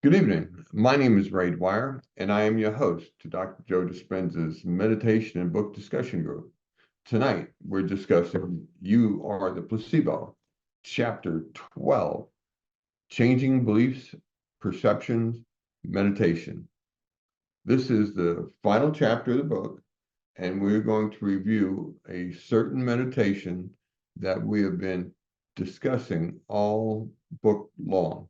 Good evening. My name is Ray Dwyer, and I am your host to Dr. Joe Dispenza's Meditation and Book Discussion Group. Tonight, we're discussing You Are the Placebo, Chapter 12, Changing Beliefs, Perceptions, Meditation. This is the final chapter of the book, and we're going to review a certain meditation that we have been discussing all book long.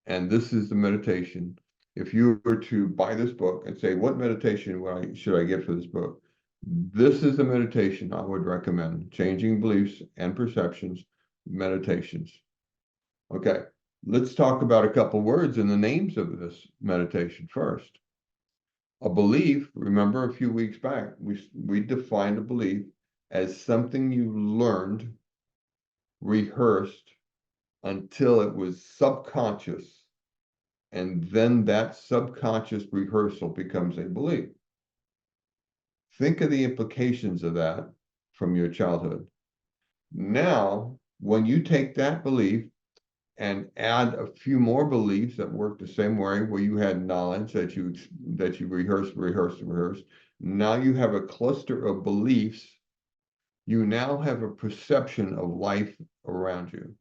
And this is the meditation. If you were to buy this book and say, what meditation should I get for this book? This is the meditation I would recommend, Changing Beliefs and Perceptions, Meditations. Okay, let's talk about a couple words in the names of this meditation first. A belief, remember a few weeks back, we defined a belief as something you learned, rehearsed, until it was subconscious. And then that subconscious rehearsal becomes a belief. Think of the implications of that from your childhood. Now, when you take that belief and add a few more beliefs that work the same way, where you had knowledge that you rehearsed, now you have a cluster of beliefs. You now have a perception of life around you.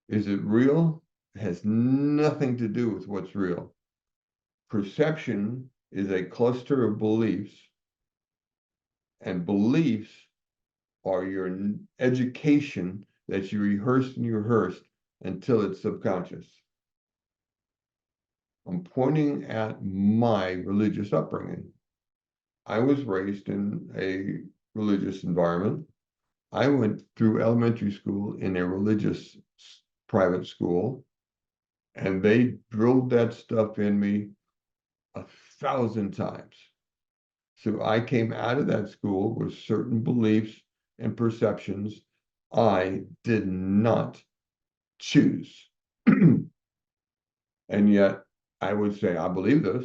Is it real? It has nothing to do with what's real. Perception is a cluster of beliefs, and beliefs are your education that you rehearsed until it's subconscious. I'm pointing at my religious upbringing. I was raised in a religious environment. I went through elementary school in a religious private school, and they drilled that stuff in me 1,000 times. So I came out of that school with certain beliefs and perceptions I did not choose. And yet I would say, I believe this.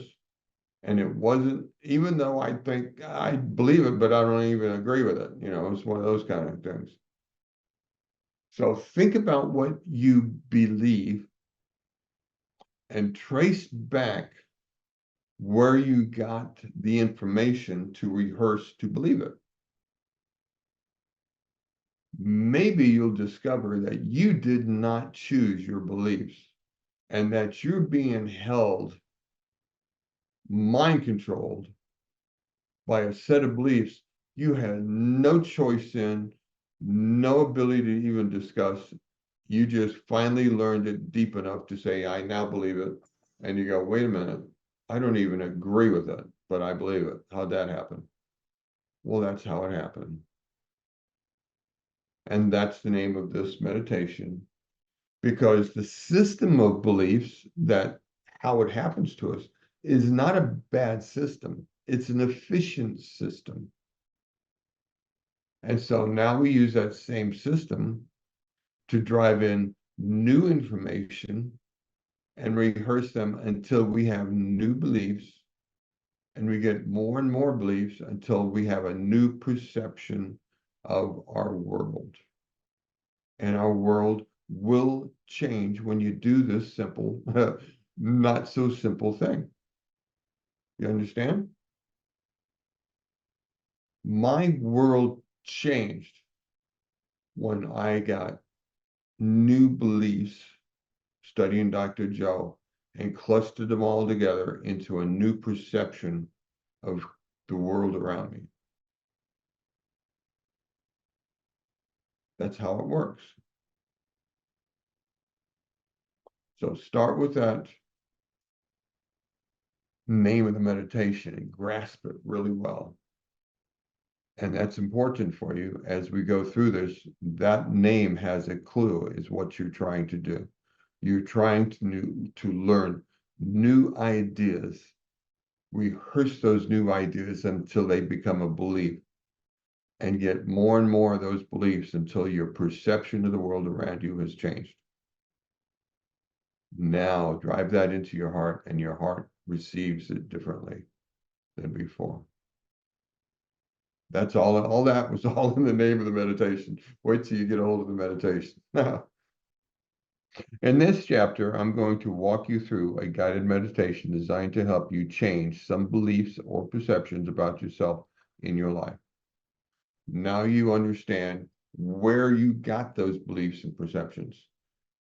And it wasn't, even though I think I believe it, but I don't even agree with it. You know, it's one of those kind of things. So think about what you believe and trace back where you got the information to rehearse to believe it. Maybe you'll discover that you did not choose your beliefs and that you're being held, mind controlled by a set of beliefs you had no choice in, no ability to even discuss. You just finally learned it deep enough to say, I now believe it. And you go, wait a minute, I don't even agree with it, but I believe it. How'd that happen? Well, that's how it happened. And that's the name of this meditation, because the system of beliefs, that how it happens to us, is not a bad system. It's an efficient system. And so now we use that same system to drive in new information and rehearse them until we have new beliefs, and we get more and more beliefs until we have a new perception of our world. And our world will change when you do this simple, not so simple thing. You understand? My world changed when I got new beliefs studying Dr. Joe and clustered them all together into a new perception of the world around me. That's how it works. So start with that name of the meditation and grasp it really well. And that's important for you as we go through this. That name has a clue, is what you're trying to do. You're trying to learn new ideas, rehearse those new ideas until they become a belief, and get more and more of those beliefs until your perception of the world around you has changed. Now drive that into your heart, and your heart receives it differently than before. That's all that was all in the name of the meditation. Wait till you get a hold of the meditation. In this chapter, I'm going to walk you through a guided meditation designed to help you change some beliefs or perceptions about yourself in your life. Now you understand where you got those beliefs and perceptions.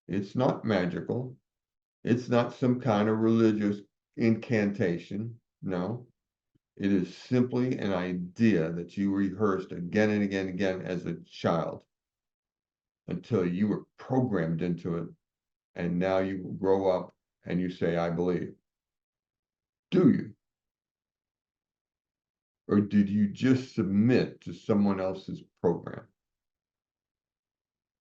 It's not magical. It's not some kind of religious incantation. No, it is simply an idea that you rehearsed again and again and again as a child until you were programmed into it. And now you grow up and you say, I believe. Do you? Or did you just submit to someone else's program?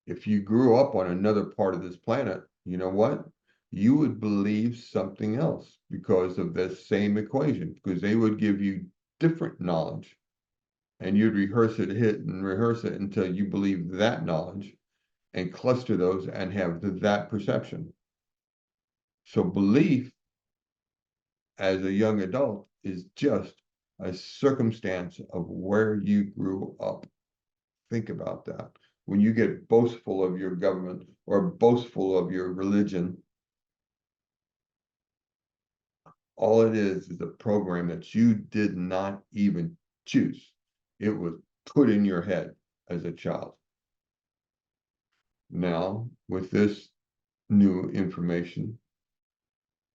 If you grew up on another part of this planet, you know what? You would believe something else because of this same equation, because they would give you different knowledge and you'd rehearse it, hit and rehearse it until you believe that knowledge and cluster those and have that perception. So belief as a young adult is just a circumstance of where you grew up. Think about that. When you get boastful of your government or boastful of your religion, all it is a program that you did not even choose. It was put in your head as a child. Now, with this new information,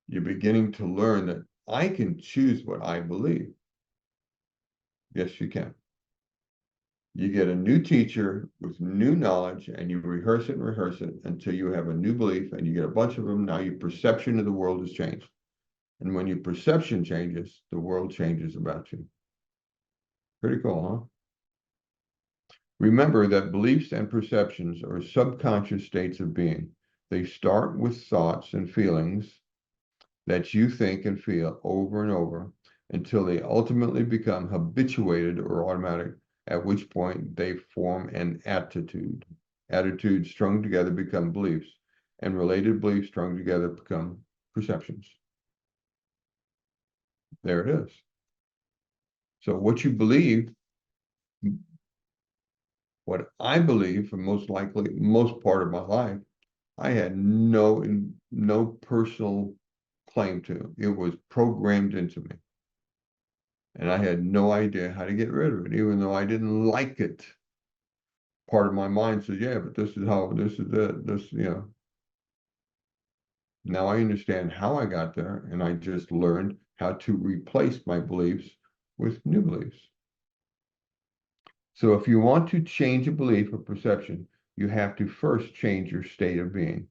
you're beginning to learn that I can choose what I believe. Yes, you can. You get a new teacher with new knowledge and you rehearse it and rehearse it until you have a new belief and you get a bunch of them. Now your perception of the world has changed. And when your perception changes, the world changes about you. Pretty cool, huh? Remember that beliefs and perceptions are subconscious states of being. They start with thoughts and feelings that you think and feel over and over until they ultimately become habituated or automatic, at which point they form an attitude. Attitudes strung together become beliefs, and related beliefs strung together become perceptions. There it is. So what you believe, what I believe for most part of my life, I had no personal claim to. It was programmed into me. And I had no idea how to get rid of it, even though I didn't like it. Part of my mind said, yeah, but this is it. Now I understand how I got there, and I just learned how to replace my beliefs with new beliefs. So if you want to change a belief or perception, you have to first change your state of being.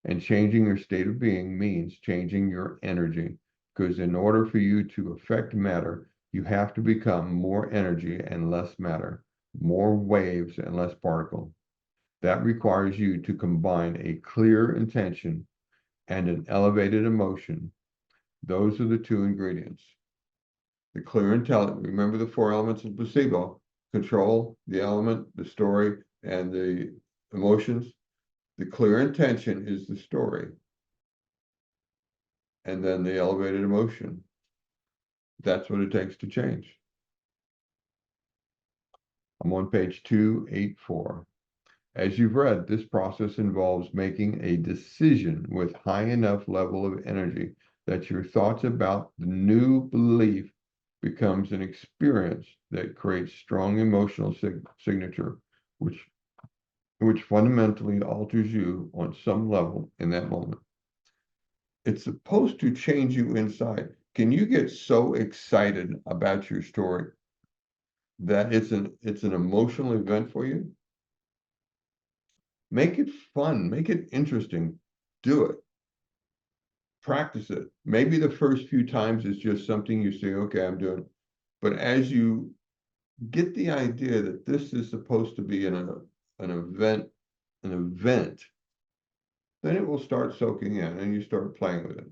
And changing your state of being means changing your energy, because in order for you to affect matter, you have to become more energy and less matter, more waves and less particle. That requires you to combine a clear intention and an elevated emotion. Those are the two ingredients. The clear intelligence, remember the four elements of placebo: control, the element, the story, and the emotions. The clear intention is the story, and then the elevated emotion. That's what it takes to change. I'm on page 284. As you've read, this process involves making a decision with high enough level of energy that your thoughts about the new belief becomes an experience that creates strong emotional signature, which fundamentally alters you on some level in that moment. It's supposed to change you inside. Can you get so excited about your story that it's an emotional event for you? Make it fun, make it interesting, do it, practice it. Maybe the first few times it's just something you say, okay, I'm doing it. But as you get the idea that this is supposed to be an event, then it will start soaking in and you start playing with it.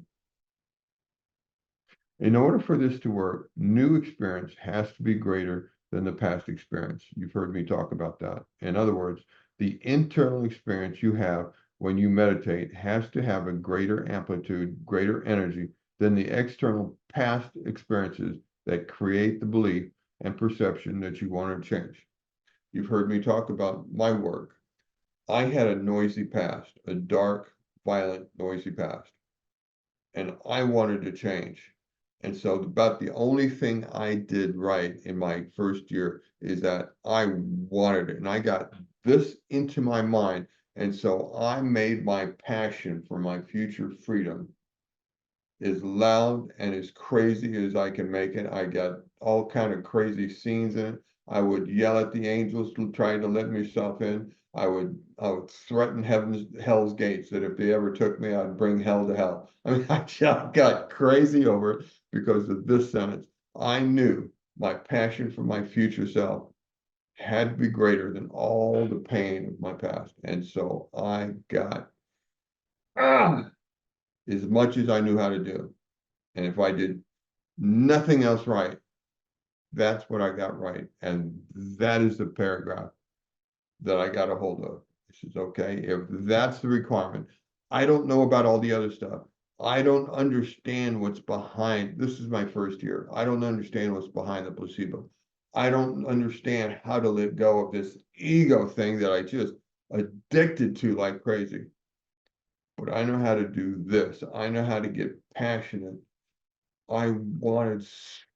In order for this to work, new experience has to be greater than the past experience. You've heard me talk about that. In other words, the internal experience you have when you meditate has to have a greater amplitude, greater energy than the external past experiences that create the belief and perception that you want to change. You've heard me talk about my work. I had a noisy past, a dark, violent, noisy past. And I wanted to change. And so about the only thing I did right in my first year is that I wanted it. And I got this into my mind. And so I made my passion for my future freedom as loud and as crazy as I can make it. I got all kind of crazy scenes in it. I would yell at the angels to try to let myself in. I would threaten hell's gates that if they ever took me, I'd bring hell to hell. I mean, I just got crazy over it because of this sentence. I knew my passion for my future self had to be greater than all the pain of my past. And so I got ah, as much as I knew how to do. And if I did nothing else right, that's what I got right. And that is the paragraph that I got a hold of. This is okay. If that's the requirement, I don't know about all the other stuff. I don't understand what's behind. This is my first year. I don't understand what's behind the placebo. I don't understand how to let go of this ego thing that I just addicted to like crazy. But I know how to do this. I know how to get passionate. I wanted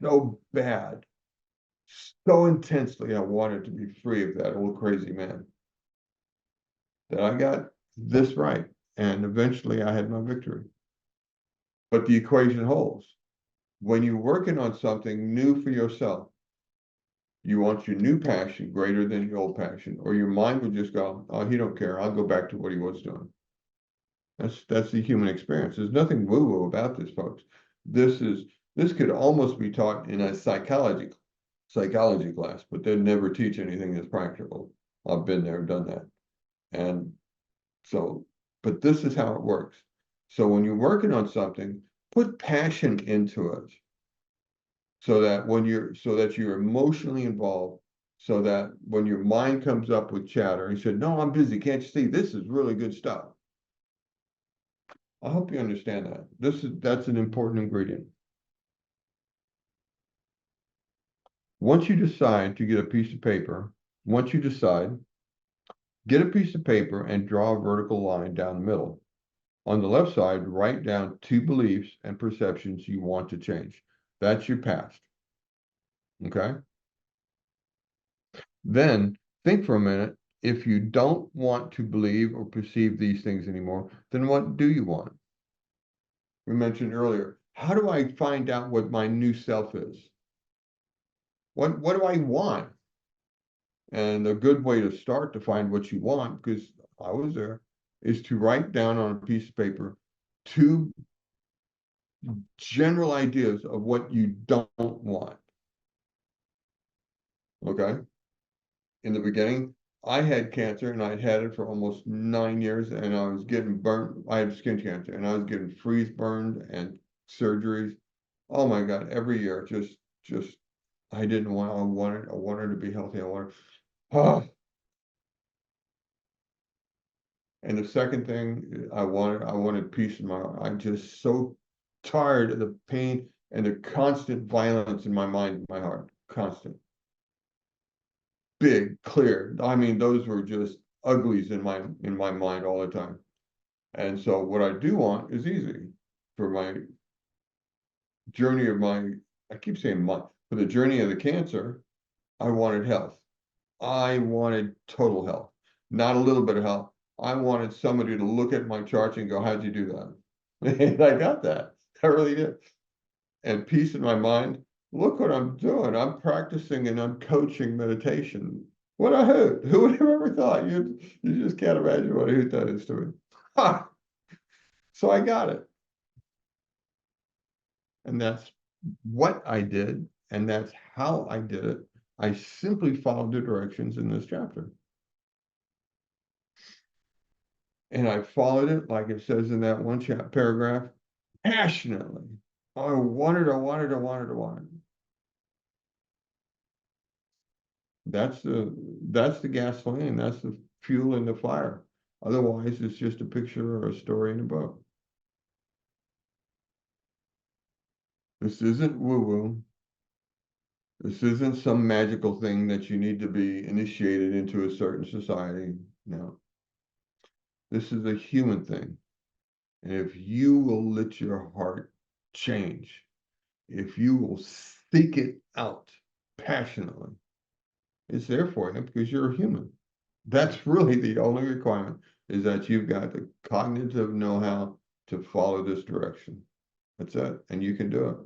so bad, so intensely, I wanted to be free of that old crazy man that I got this right. And eventually I had my victory. But the equation holds. When you're working on something new for yourself, you want your new passion greater than your old passion, or your mind will just go, oh, he don't care. I'll go back to what he was doing. That's the human experience. There's nothing woo-woo about this, folks. This could almost be taught in a psychology class, but they never teach anything that's practical. I've been there, done that. And so, but this is how it works. So when you're working on something, put passion into it so that you're emotionally involved, so that when your mind comes up with chatter, and you said, no, I'm busy, can't you see? This is really good stuff. I hope you understand that. That's an important ingredient. Once you decide to get a piece of paper, once you decide, get a piece of paper and draw a vertical line down the middle. On the left side, write down 2 beliefs and perceptions you want to change. That's your past. Okay? Then think for a minute. If you don't want to believe or perceive these things anymore, then what do you want? We mentioned earlier, how do I find out what my new self is? What do I want? And a good way to start to find what you want, because I was there, is to write down on a piece of paper 2 general ideas of what you don't want. Okay. In the beginning, I had cancer and I'd had it for almost 9 years and I was getting burnt. I had skin cancer and I was getting freeze burned and surgeries. Oh my God, every year, just, I didn't want, I wanted to be healthy. Oh. And the second thing I wanted peace in my heart. I'm just so tired of the pain and the constant violence in my mind, my heart, constant. Big, clear. I mean, those were just uglies in my mind all the time. And so what I do want is easy for my journey of my, I keep saying my, for the journey of the cancer, I wanted health. I wanted total health, not a little bit of health. I wanted somebody to look at my charts and go, how'd you do that? And I got that. I really did. And peace in my mind. Look what I'm doing. I'm practicing and I'm coaching meditation. What a hoot. Who would have ever thought? You just can't imagine what a hoot that is to me. Ha! So I got it. And that's what I did. And that's how I did it. I simply followed the directions in this chapter. And I followed it, like it says in that one paragraph, passionately. I wanted, I wanted, I wanted, I wanted. That's the gasoline, that's the fuel in the fire. Otherwise, it's just a picture or a story in a book. This isn't woo-woo. This isn't some magical thing that you need to be initiated into a certain society. No. This is a human thing. And if you will let your heart change, if you will seek it out passionately, it's there for you because you're a human. That's really the only requirement, is that you've got the cognitive know-how to follow this direction. That's it. And you can do it.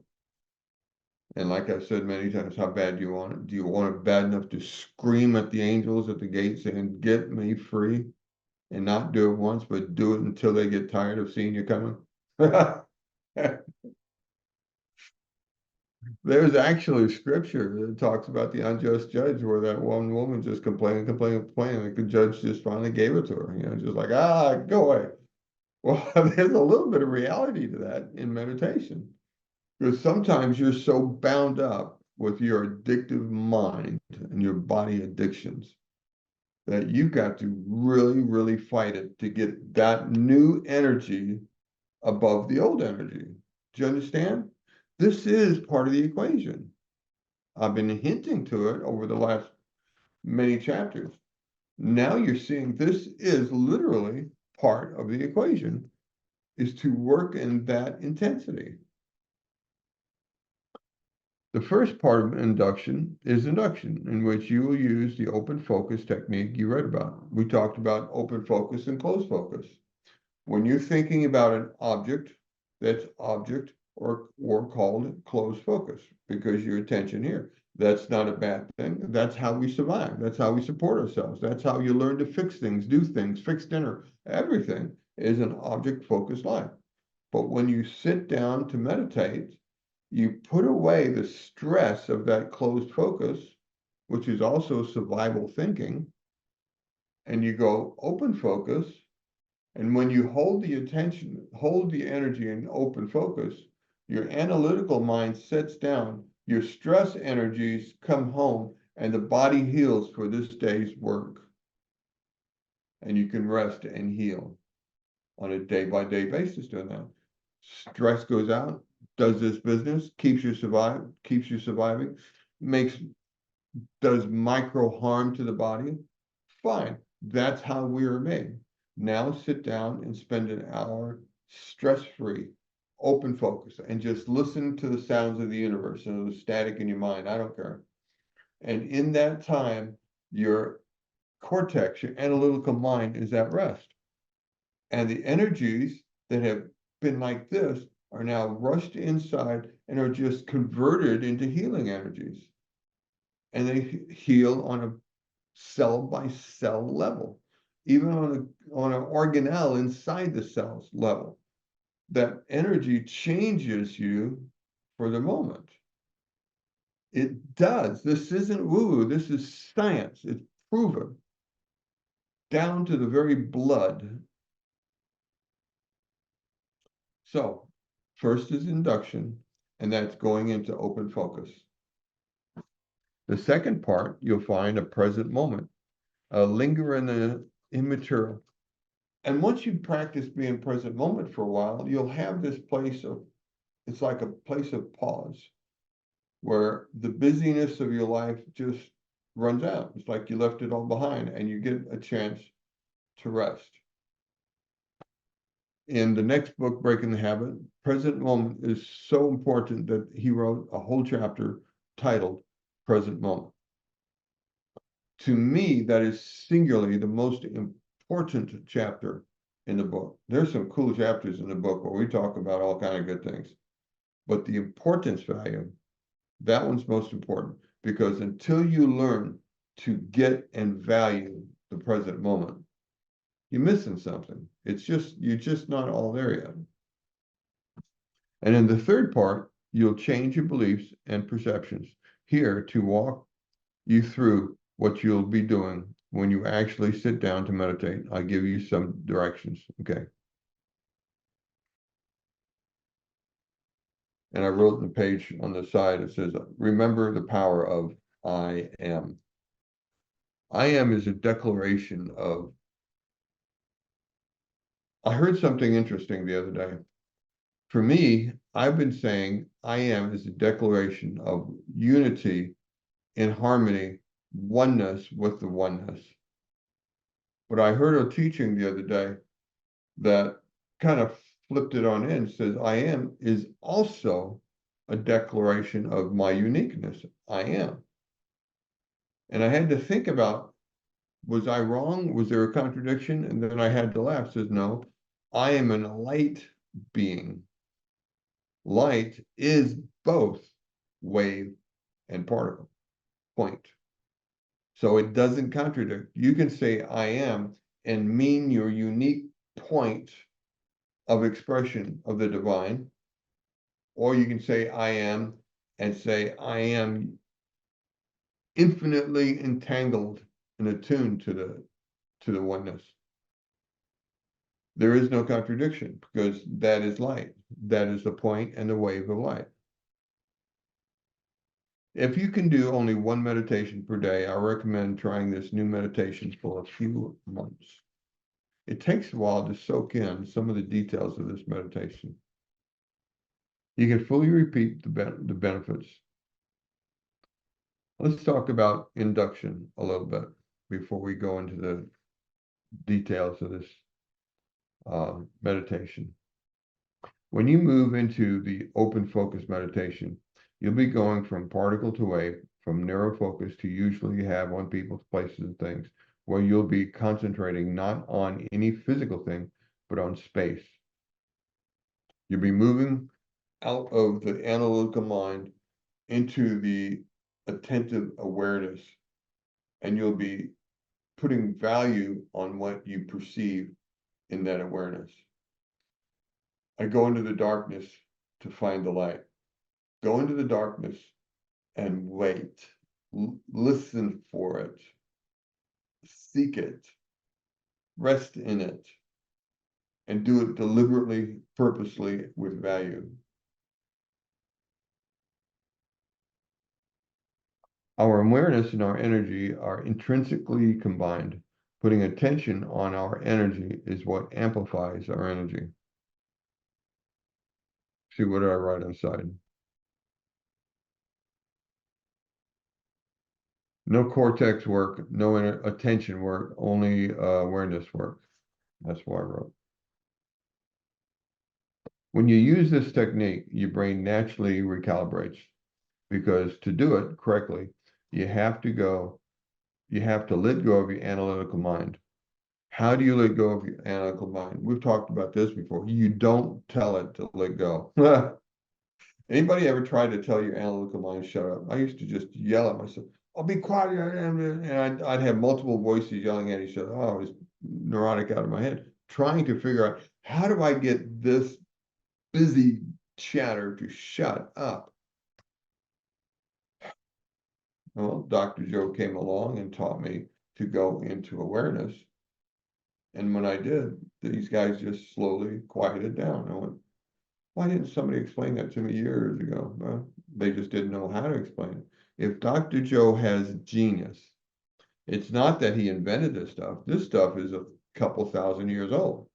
And like I've said many times, how bad do you want it? Do you want it bad enough to scream at the angels at the gate saying, get me free? And not do it once, but do it until they get tired of seeing you coming? There's actually scripture that talks about the unjust judge, where that one woman just complaining, and the judge just finally gave it to her, just like, go away. Well, there's a little bit of reality to that in meditation, because sometimes you're so bound up with your addictive mind and your body addictions that you've got to really, really fight it to get that new energy above the old energy. Do you understand? This is part of the equation. I've been hinting to it over the last many chapters. Now you're seeing this is literally part of the equation, is to work in that intensity. The first part of induction is induction, in which you will use the open focus technique you read about. We talked about open focus and closed focus. When you're thinking about an object, that's object or called closed focus, because your attention here. That's not a bad thing. That's how we survive. That's how we support ourselves. That's how you learn to fix things, do things, fix dinner. Everything is an object focused life. But when you sit down to meditate, you put away the stress of that closed focus, which is also survival thinking, and you go open focus. And when you hold the attention, hold the energy in open focus, your analytical mind sets down, your stress energies come home, and the body heals for this day's work. And you can rest and heal on a day-by-day basis doing that. Stress goes out, does this business, keeps you surviving, does micro harm to the body. Fine. That's how we are made. Now sit down and spend an hour stress-free, open focus, and just listen to the sounds of the universe and the static in your mind. I don't care. And in that time, your cortex, your analytical mind, is at rest. And the energies that have been like this are now rushed inside and are just converted into healing energies. And they heal on a cell by cell level, even on an organelle inside the cells level. That energy changes you for the moment. It does. This isn't woo-woo. This is science. It's proven down to the very blood. So first is induction, and that's going into open focus. The second part, you'll find a present moment, linger in the immaterial. And once you practice being present moment for a while, you'll have this place of, it's like a place of pause, where the busyness of your life just runs out. It's like you left it all behind and you get a chance to rest. In the next book, Breaking the Habit, present moment is so important that he wrote a whole chapter titled Present Moment. To me, that is singularly the most important chapter in the book. There's some cool chapters in the book where we talk about all kinds of good things, but the importance value, that one's most important, because until you learn to get and value the present moment, you're missing something. You're just not all there yet. And in the third part, you'll change your beliefs and perceptions. Here to walk you through what you'll be doing when you actually sit down to meditate. I'll give you some directions, okay? And I wrote the page on the side, it says, remember the power of I am. I am is a declaration of, I heard something interesting the other day. For me, I've been saying I am is a declaration of unity in harmony, oneness with the oneness. But I heard a teaching the other day that kind of flipped it on in, says I am is also a declaration of my uniqueness. I am. And I had to think about, was I wrong? Was there a contradiction? And then I had to laugh. Says, no, I am a light being. Light is both wave and particle, point. So it doesn't contradict. You can say I am and mean your unique point of expression of the divine, or you can say I am and say I am infinitely entangled and attuned to the oneness. There is no contradiction because that is light. That is the point and the wave of light. If you can do only one meditation per day, I recommend trying this new meditation for a few months. It takes a while to soak in some of the details of this meditation. You can fully repeat the benefits. Let's talk about induction a little bit before we go into the details of this meditation. When you move into the open focus meditation, you'll be going from particle to wave, from narrow focus to usually you have on people's places and things, where you'll be concentrating not on any physical thing, but on space. You'll be moving out of the analytical mind into the attentive awareness, and you'll be putting value on what you perceive in that awareness. I go into the darkness to find the light. Go into the darkness and wait. Listen for it. Seek it. Rest in it. And do it deliberately, purposely, with value. Our awareness and our energy are intrinsically combined. Putting attention on our energy is what amplifies our energy. See, what did I write inside? No cortex work, no attention work, only awareness work. That's what I wrote. When you use this technique, your brain naturally recalibrates, because to do it correctly, you have to let go of your analytical mind. How do you let go of your analytical mind? We've talked about this before. You don't tell it to let go. Anybody ever tried to tell your analytical mind, shut up? I used to just yell at myself, I'll be quiet. And I'd have multiple voices yelling at each other. Oh, I was neurotic out of my head, trying to figure out, how do I get this busy chatter to shut up? Well, Dr. Joe came along and taught me to go into awareness. And when I did, these guys just slowly quieted down. I went, why didn't somebody explain that to me years ago? Well, they just didn't know how to explain it. If Dr. Joe has genius, it's not that he invented this stuff. This stuff is a couple thousand years old.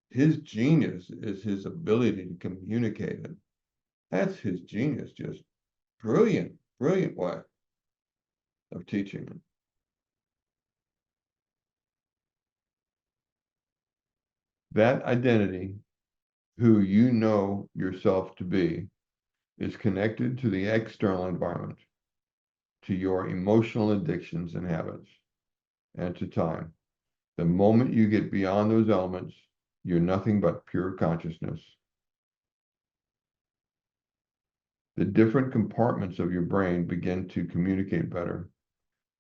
His genius is his ability to communicate it. That's his genius, just brilliant, brilliant way of teaching it. That identity, who you know yourself to be, is connected to the external environment, to your emotional addictions and habits, and to time. The moment you get beyond those elements, you're nothing but pure consciousness. The different compartments of your brain begin to communicate better,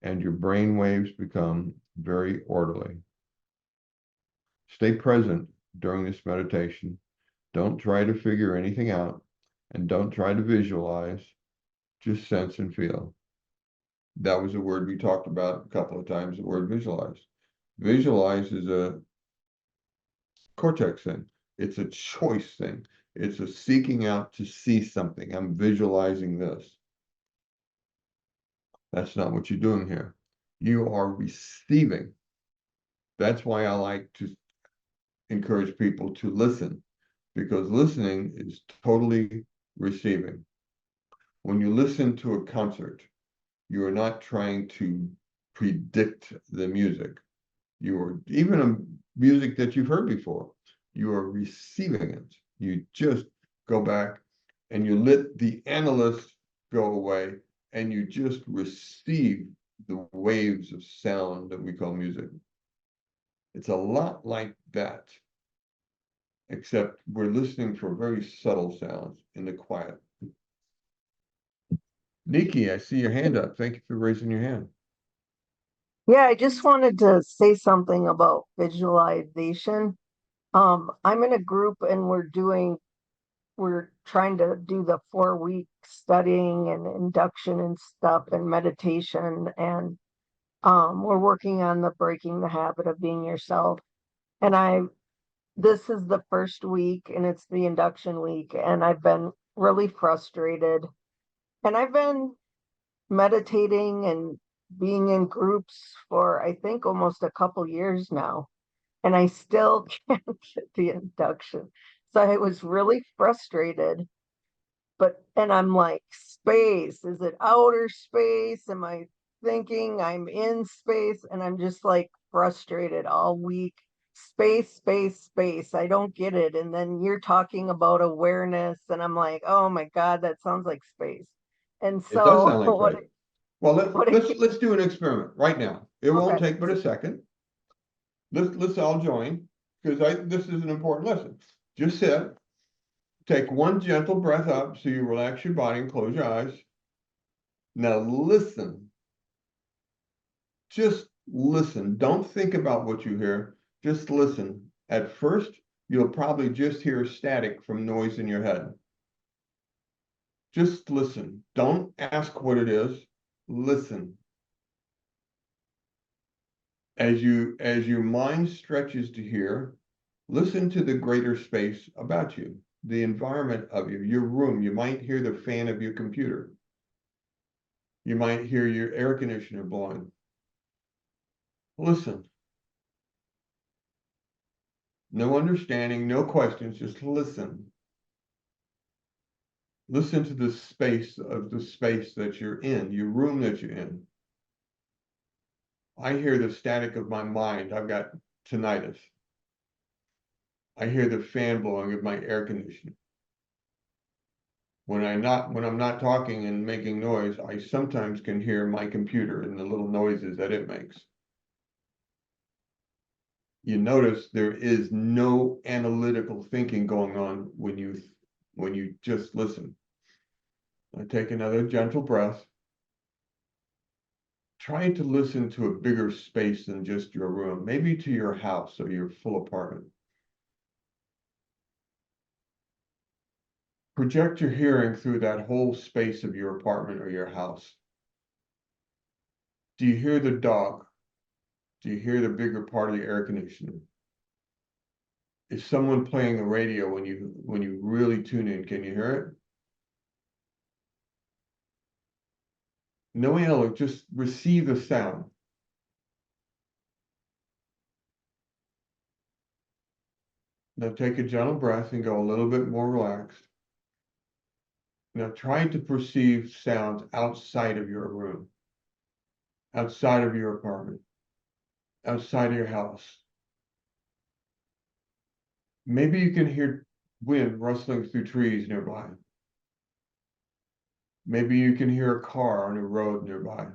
and your brain waves become very orderly. Stay present during this meditation. Don't try to figure anything out, and don't try to visualize, just sense and feel. That was a word we talked about a couple of times, the word visualize. Visualize is a cortex thing. It's a choice thing. It's a seeking out to see something. I'm visualizing this. That's not what you're doing here. You are receiving. That's why I like to encourage people to listen, because listening is totally receiving. When you listen to a concert, you are not trying to predict the music. You are even a music that you've heard before. You are receiving it. You just go back and you let the analyst go away and you just receive the waves of sound that we call music. It's a lot like that, except we're listening for very subtle sounds in the quiet. Nikki, I see your hand up. Thank you for raising your hand. Yeah, I just wanted to say something about visualization. I'm in a group and we're trying to do the 4 week studying and induction and stuff and meditation. And we're working on the breaking the habit of being yourself. And this is the first week and it's the induction week. And I've been really frustrated. And I've been meditating and being in groups for, I think, almost a couple years now. And I still can't get the induction. So I was really frustrated. And I'm like, space, is it outer space? Am I thinking I'm in space? And I'm just like frustrated all week. Space, space, space. I don't get it. And then you're talking about awareness, and I'm like, oh my God, that sounds like space. And It does so sound like space. Well, what it, let's do an experiment right now. It won't okay, take but a second. Let's all join because this is an important lesson. Just sit, take one gentle breath up so you relax your body and close your eyes. Now listen. Just listen. Don't think about what you hear. Just listen. At first, you'll probably just hear static from noise in your head. Just listen. Don't ask what it is. Listen. As your mind stretches to hear, listen to the greater space about you, the environment of you, your room. You might hear the fan of your computer. You might hear your air conditioner blowing. Listen. No understanding, no questions, just listen. Listen to the space that you're in, your room that you're in. I hear the static of my mind. I've got tinnitus. I hear the fan blowing of my air conditioner. When I'm not talking and making noise, I sometimes can hear my computer and the little noises that it makes. You notice there is no analytical thinking going on when you just listen. Now take another gentle breath. Try to listen to a bigger space than just your room, maybe to your house or your full apartment. Project your hearing through that whole space of your apartment or your house. Do you hear the dog? Do you hear the bigger part of the air conditioner? Is someone playing the radio when you really tune in? Can you hear it? No analog, just receive the sound. Now take a gentle breath and go a little bit more relaxed. Now try to perceive sounds outside of your room, outside of your apartment, outside of your house. Maybe you can hear wind rustling through trees nearby. Maybe you can hear a car on a road nearby.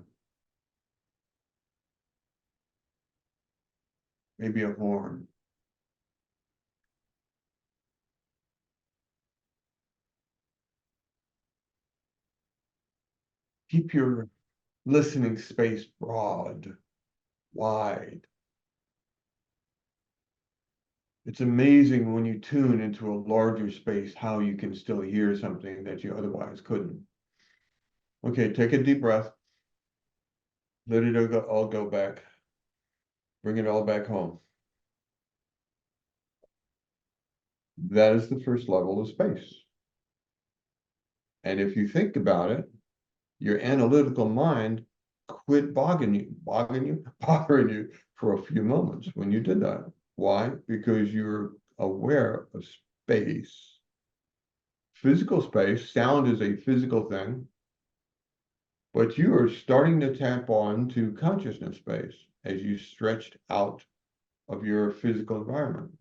Maybe a horn. Keep your listening space broad, wide. It's amazing when you tune into a larger space how you can still hear something that you otherwise couldn't. Okay, take a deep breath. Let it all go back. Bring it all back home. That is the first level of space. And if you think about it, your analytical mind quit bothering you for a few moments when you did that. Why? Because you're aware of space. Physical space, sound is a physical thing, but you are starting to tap on to consciousness space as you stretched out of your physical environment.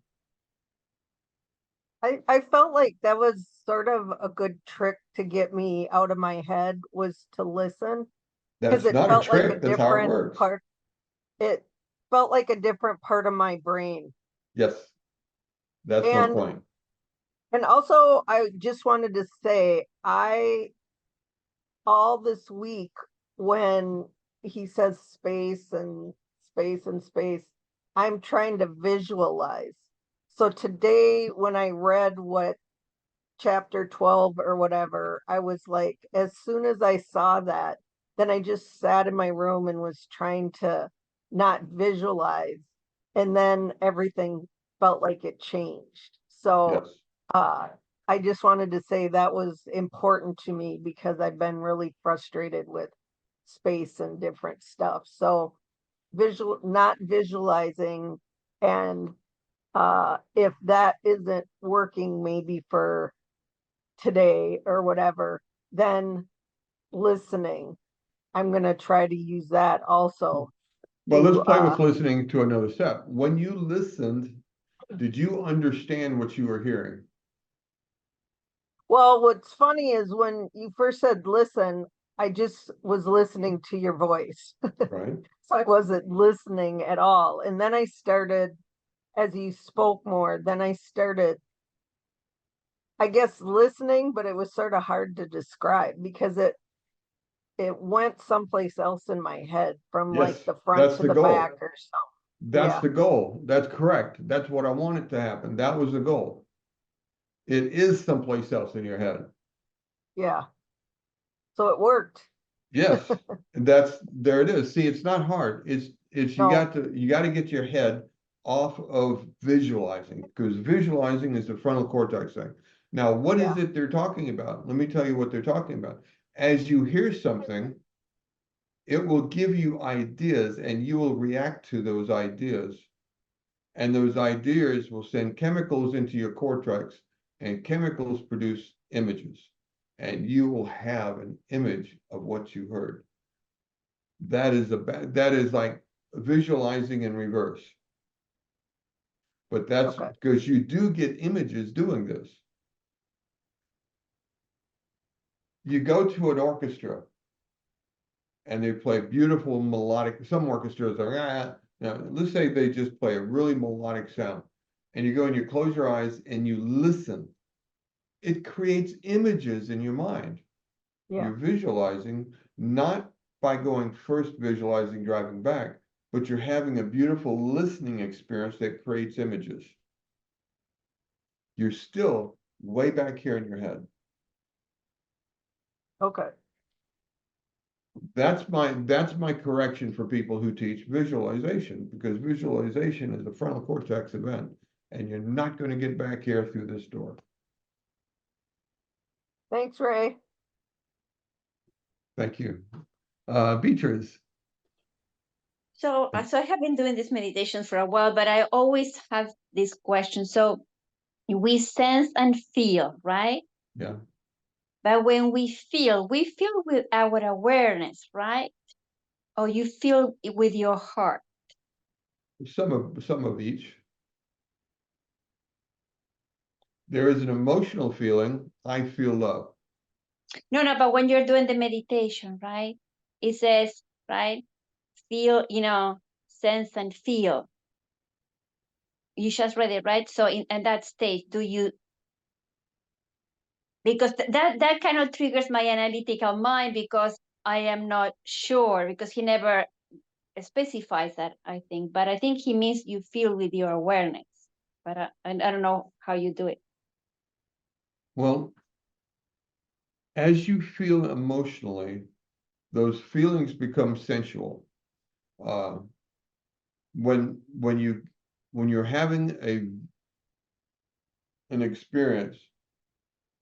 I felt like that was sort of a good trick to get me out of my head was to listen because That's it not a felt like a trick. That's how it different works. part. It felt like a different part of my brain. Yes, that's my And point. and also I just wanted to say I all this week when he says space and space, I'm trying to visualize. So today when I read what chapter 12 or whatever, I was like, as soon as I saw that, then I just sat in my room and was trying to not visualize. And then everything felt like it changed. So Yes. uh, I just wanted to say that was important to me because I've been really frustrated with space and different stuff. So not visualizing and if that isn't working maybe for today or whatever, then listening. I'm going to try to use that also Well, let's to, play with listening to another step. When you listened, did you understand what you were hearing? well, what's funny is when you first said listen, I just was listening to your voice. Right? So I wasn't listening at all. And then I started, as you spoke more, then I started, I guess, listening, but it was sort of hard to describe because it went someplace else in my head from like Yes, the front that's to the the back goal. or something. That's Yeah, the goal. That's correct. That's what I wanted to happen. That was the goal. It is someplace else in your head. yeah. So it worked. Yes, that's there it is. See, it's not hard. It's No, you got to get your head off of visualizing because visualizing is the frontal cortex thing. Now, what is yeah, it they're talking about? Let me tell you what they're talking about. As you hear something, it will give you ideas and you will react to those ideas. And those ideas will send chemicals into your cortex, and chemicals produce images. And you will have an image of what you heard. That is like visualizing in reverse. But that's okay. because you do get images doing this. You go to an orchestra and they play beautiful melodic. Some orchestras are now let's say they just play a really melodic sound, and you go and you close your eyes and you listen. It creates images in your mind. Yeah, You're visualizing not by going first visualizing driving back, but you're having a beautiful listening experience that creates images. You're still way back here in your head. okay. That's my correction for people who teach visualization, because visualization is a frontal cortex event, and you're not going to get back here through this door. Thanks, Ray. Thank you. Beatrice. So I have been doing this meditation for a while, but I always have this question. So we sense and feel, right? Yeah. But when we feel with our awareness, right? Or you feel it with your heart. Some of each. There is an emotional feeling. I feel love. No, no, but when you're doing the meditation, right? It says, right? Feel, sense and feel. You just read it, right? So in that state, do you, because that kind of triggers my analytical mind because I am not sure because he never specifies that, I think, but I think he means you feel with your awareness, but I don't know how you do it. Well, as you feel emotionally, those feelings become sensual. Uh, when you when you're having an experience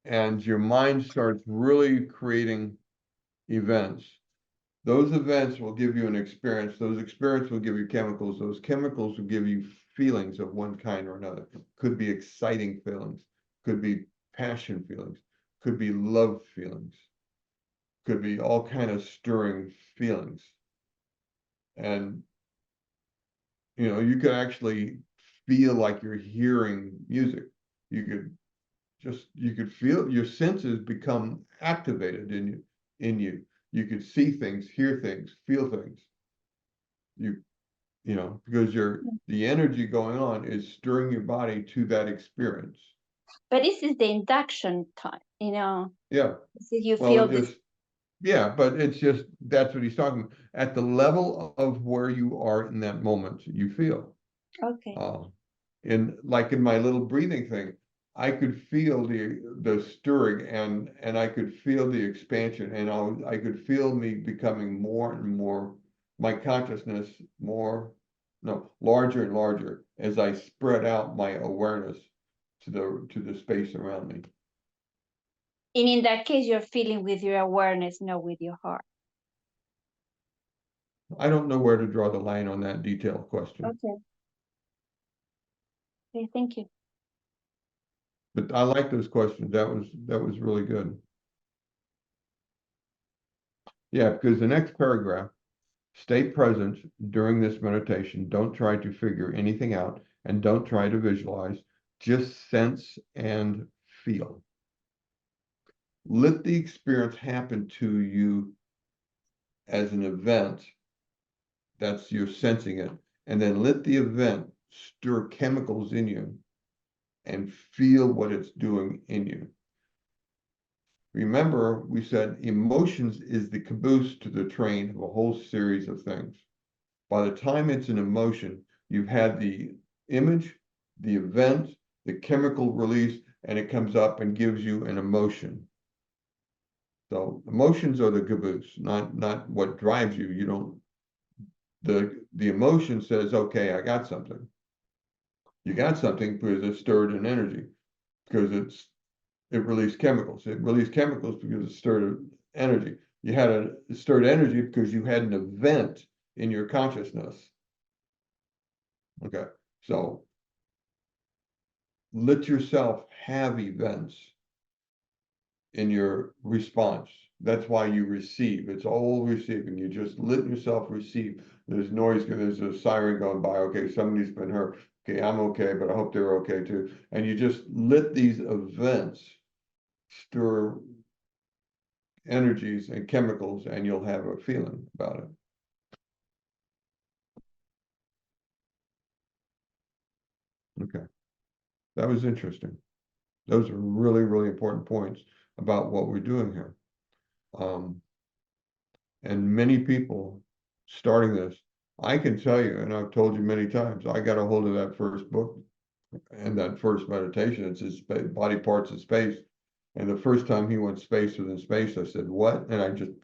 and your mind starts really creating events, those events will give you an experience. Those experiences will give you chemicals. Those chemicals will give you feelings of one kind or another. Could be exciting feelings, could be passion feelings, could be love feelings, could be all kind of stirring feelings. And you could actually feel like you're hearing music. You could just, you could feel your senses become activated in you. You could see things, hear things, feel things. You know, because the energy going on is stirring your body to that experience. But this is the induction time, you know. Yeah. You Well, feel it this. just, yeah, but it's just, that's what he's talking about. At the level of where you are in that moment, you feel. Okay. Like in my little breathing thing, I could feel the stirring, and I could feel the expansion, and I could feel me becoming more and more, my consciousness larger and larger as I spread out my awareness to the space around me. And in that case, you're feeling with your awareness, not with your heart. I don't know where to draw the line on that detailed question. Okay. Okay, thank you. But I like those questions. That was really good. Yeah, because the next paragraph, stay present during this meditation. Don't try to figure anything out, and don't try to visualize. Just sense and feel. Let the experience happen to you as an event. That's you're sensing it. And then let the event stir chemicals in you and feel what it's doing in you. Remember, we said emotions is the caboose to the train of a whole series of things. By the time it's an emotion, you've had the image, the event, the chemical release, and it comes up and gives you an emotion. So emotions are the caboose, not what drives you. You don't, the emotion says, okay, I got something. You got something because it stirred an energy, because it released chemicals. It released chemicals because it stirred energy. You had a stirred energy because you had an event in your consciousness. Okay, so let yourself have events in your response. That's why you receive. It's all receiving. You just let yourself receive. There's noise, there's a siren going by. Okay, somebody's been hurt. Okay, I'm okay, but I hope they're okay too. And you just let these events stir energies and chemicals, and you'll have a feeling about it. Okay, that was interesting. Those are really, really important points about what we're doing here. And many people starting this, I can tell you, and I've told you many times, I got a hold of that first book and that first meditation. It's his body parts of space. And the first time he went space within space, I said, what? And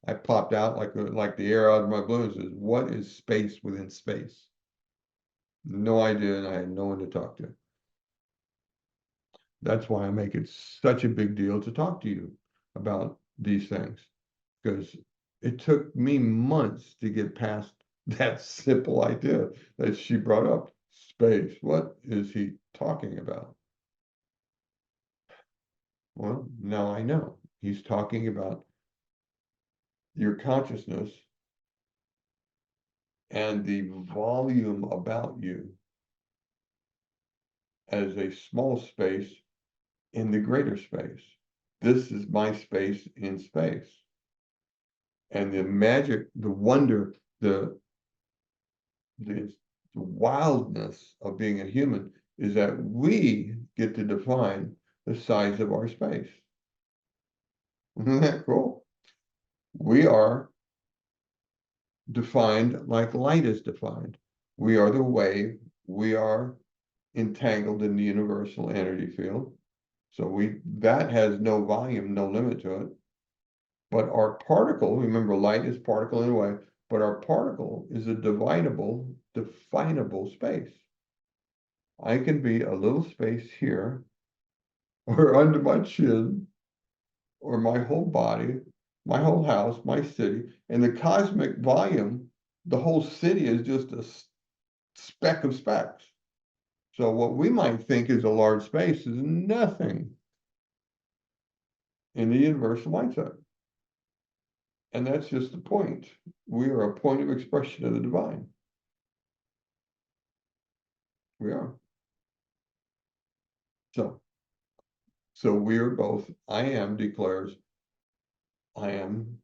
I popped out like the air out of my balloon. Says, what is space within space? No idea, and I had no one to talk to. That's why I make it such a big deal to talk to you about these things, because it took me months to get past that simple idea that she brought up. Space, what is he talking about? Well, now I know. He's talking about your consciousness and the volume about you as a small space in the greater space. This is my space in space. And the magic, the wonder, the wildness of being a human is that we get to define the size of our space. Isn't that cool? We are defined like light is defined. We are the wave. We are entangled in the universal energy field. So that has no volume, no limit to it. But our particle, remember, light is particle in a way, but our particle is a definable space. I can be a little space here, or under my chin, or my whole body, my whole house, my city, and the cosmic volume, the whole city is just a speck of specks. So what we might think is a large space is nothing in the universal mindset. And that's just the point. We are a point of expression of the divine. We are. So So we are both, I am declares, I am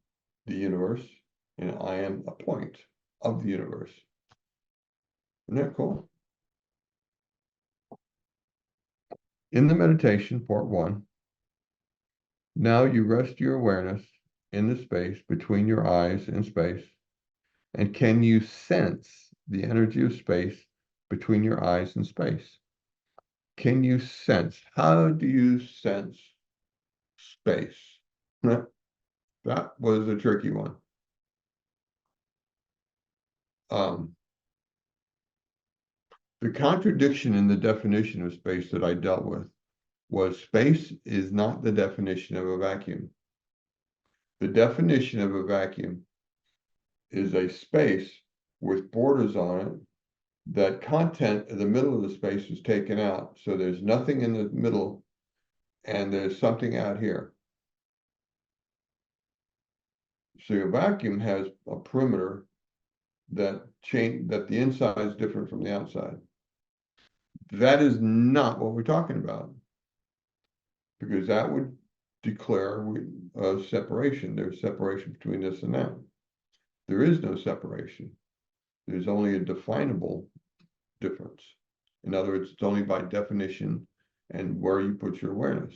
the universe, and I am a point of the universe. Isn't that cool? In the meditation, part 1, now you rest your awareness in the space between your eyes and space. And can you sense the energy of space between your eyes and space? Can you sense? How do you sense space? That was a tricky one. The contradiction in the definition of space that I dealt with was space is not the definition of a vacuum. The definition of a vacuum is a space with borders on it. That content in the middle of the space is taken out. So there's nothing in the middle and there's something out here. So your vacuum has a perimeter that the inside is different from the outside. That is not what we're talking about, because that would declare a separation. There's separation between this and that. There is no separation. There's only a definable difference. In other words, it's only by definition and where you put your awareness.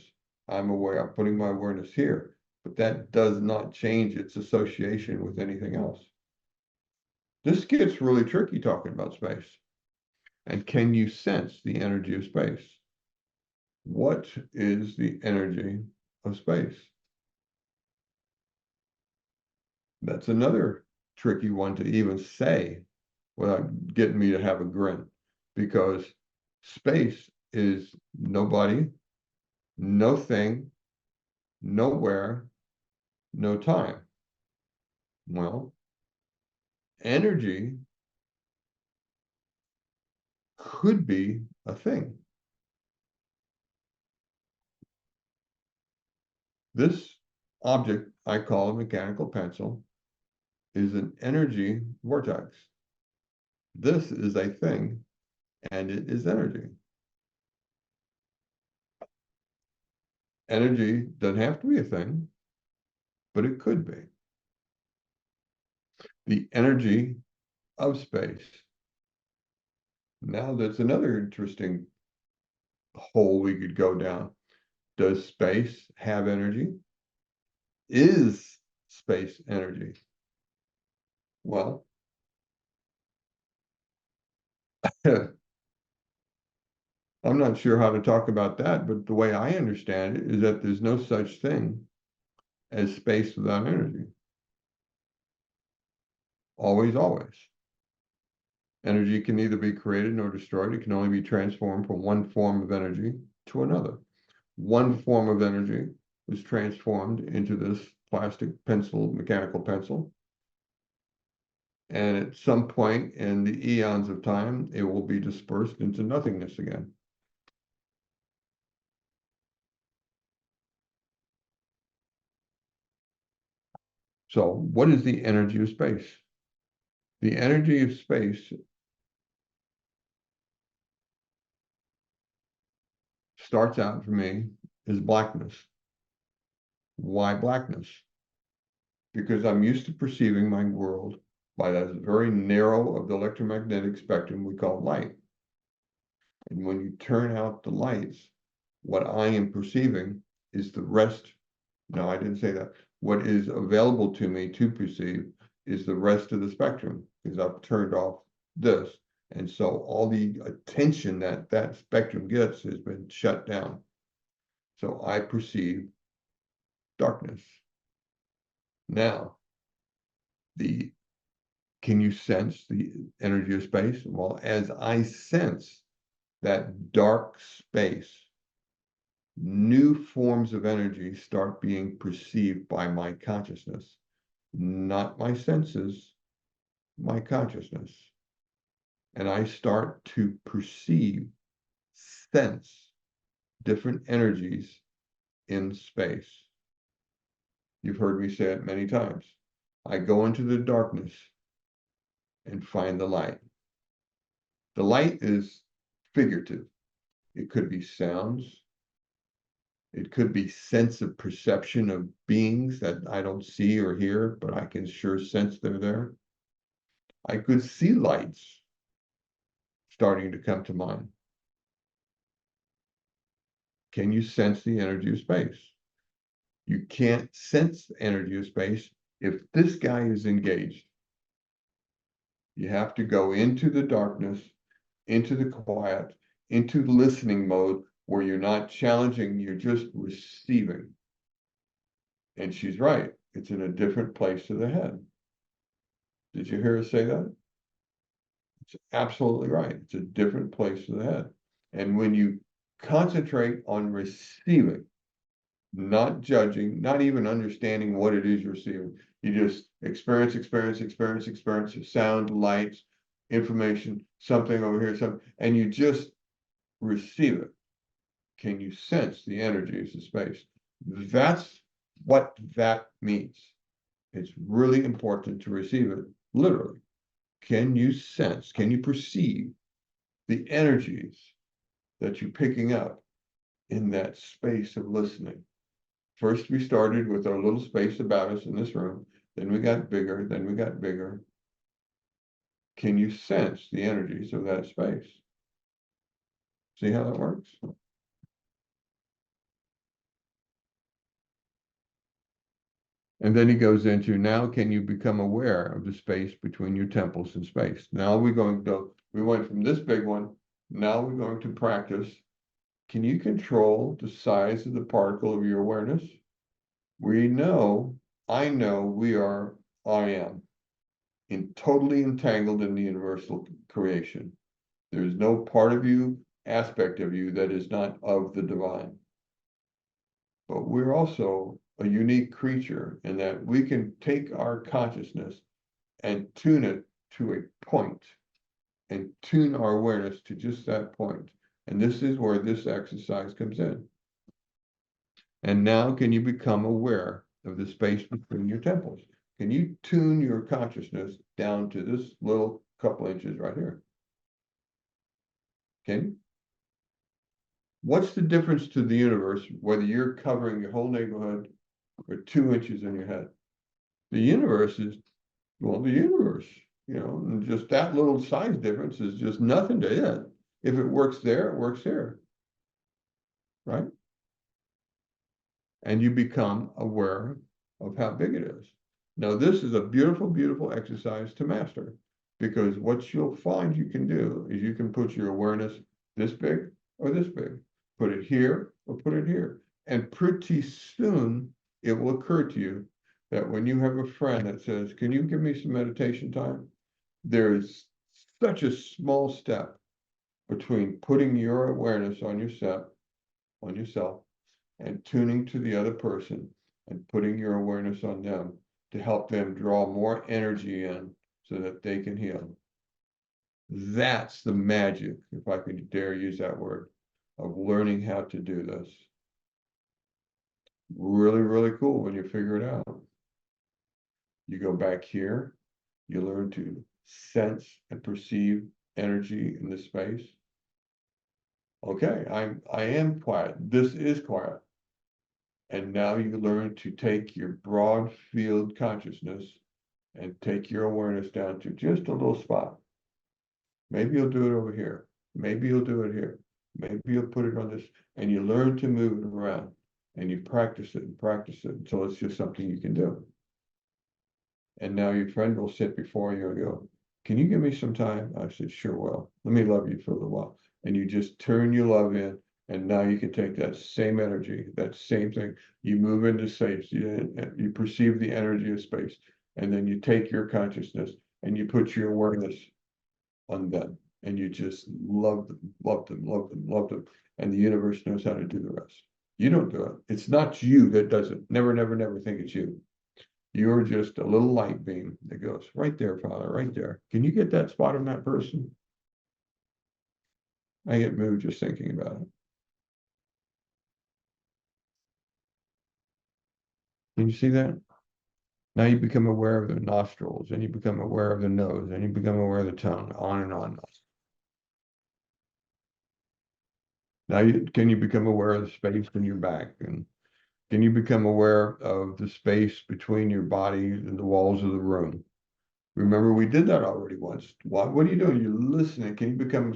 I'm aware, I'm putting my awareness here, but that does not change its association with anything else. This gets really tricky talking about space. And can you sense the energy of space? What is the energy of space? That's another tricky one to even say without getting me to have a grin, because space is nobody, no thing, nowhere, no time. Well, energy could be a thing. This object I call a mechanical pencil is an energy vortex. This is a thing, and it is energy. Energy doesn't have to be a thing, but it could be. The energy of space. Now that's another interesting hole we could go down. Does space have energy? Is space energy? Well, I'm not sure how to talk about that, but the way I understand it is that there's no such thing as space without energy. Always, always. Energy can neither be created nor destroyed. It can only be transformed from one form of energy to another. One form of energy is transformed into this plastic pencil, mechanical pencil. And at some point in the eons of time, it will be dispersed into nothingness again. So what is the energy of space? The energy of space starts out for me as blackness. Why blackness? Because I'm used to perceiving my world by that very narrow of the electromagnetic spectrum we call light. And when you turn out the lights, what I am perceiving is the rest. No, I didn't say that. What is available to me to perceive is the rest of the spectrum, because I've turned off this. And so all the attention that that spectrum gets has been shut down. So I perceive darkness. Now, can you sense the energy of space? Well, as I sense that dark space, new forms of energy start being perceived by my consciousness, not my senses, my consciousness. And I start to perceive, sense different energies in space. You've heard me say it many times. I go into the darkness and find the light. The light is figurative. It could be sounds. It could be sense of perception of beings that I don't see or hear, but I can sure sense they're there. I could see lights starting to come to mind. Can you sense the energy of space? You can't sense the energy of space if this guy is engaged. You have to go into the darkness, into the quiet, into listening mode where you're not challenging, you're just receiving. And she's right. It's in a different place of the head. Did you hear her say that? It's absolutely right. It's a different place of the head. And when you concentrate on receiving, not judging, not even understanding what it is you're seeing, you just experience, sound, lights, information, something over here, something, and you just receive it. Can you sense the energies of space? That's what that means. It's really important to receive it literally. Can you sense, can you perceive the energies that you're picking up in that space of listening? First, we started with our little space about us in this room. Then we got bigger, then we got bigger. Can you sense the energies of that space? See how that works? And then he goes into, now can you become aware of the space between your temples and space? Now we're going to go, we went from this big one, now we're going to practice. Can you control the size of the particle of your awareness? We know, I know we are, I am, totally entangled in the universal creation. There's no part of you, aspect of you that is not of the divine. But we're also a unique creature in that we can take our consciousness and tune it to a point and tune our awareness to just that point. And this is where this exercise comes in. And now can you become aware of the space between your temples? Can you tune your consciousness down to this little couple inches right here? Can you? What's the difference to the universe, whether you're covering your whole neighborhood or 2 inches in your head? The universe is, well, the universe, and just that little size difference is just nothing to it. If it works there, it works here, right? And you become aware of how big it is. Now, this is a beautiful, beautiful exercise to master, because what you'll find you can do is you can put your awareness this big or this big, put it here or put it here. And pretty soon it will occur to you that when you have a friend that says, can you give me some meditation time? There's such a small step between putting your awareness on yourself, and tuning to the other person and putting your awareness on them to help them draw more energy in so that they can heal. That's the magic, if I could dare use that word, of learning how to do this. Really, really cool when you figure it out. You go back here, you learn to sense and perceive energy in this space. Okay, I am quiet. This is quiet. And now you learn to take your broad field consciousness and take your awareness down to just a little spot. Maybe you'll do it over here. Maybe you'll do it here. Maybe you'll put it on this, and you learn to move it around, and you practice it until it's just something you can do. And now your friend will sit before you and go, can you give me some time? I said, sure will. Let me love you for a little while. And you just turn your love in, and now you can take that same energy, that same thing. You move into space, you perceive the energy of space, and then you take your consciousness and you put your awareness on them, and you just love them, love them, love them, love them. And the universe knows how to do the rest. You don't do it. It's not you that does it. Never, never, never think it's you. You're just a little light beam that goes right there, Father, right there. Can you get that spot on that person? I get moved just thinking about it. Can you see that? Now you become aware of the nostrils, and you become aware of the nose, and you become aware of the tongue, on and on. Now, can you become aware of the space in your back? And can you become aware of the space between your body and the walls of the room? Remember, we did that already once. What are you doing? You're listening. Can you become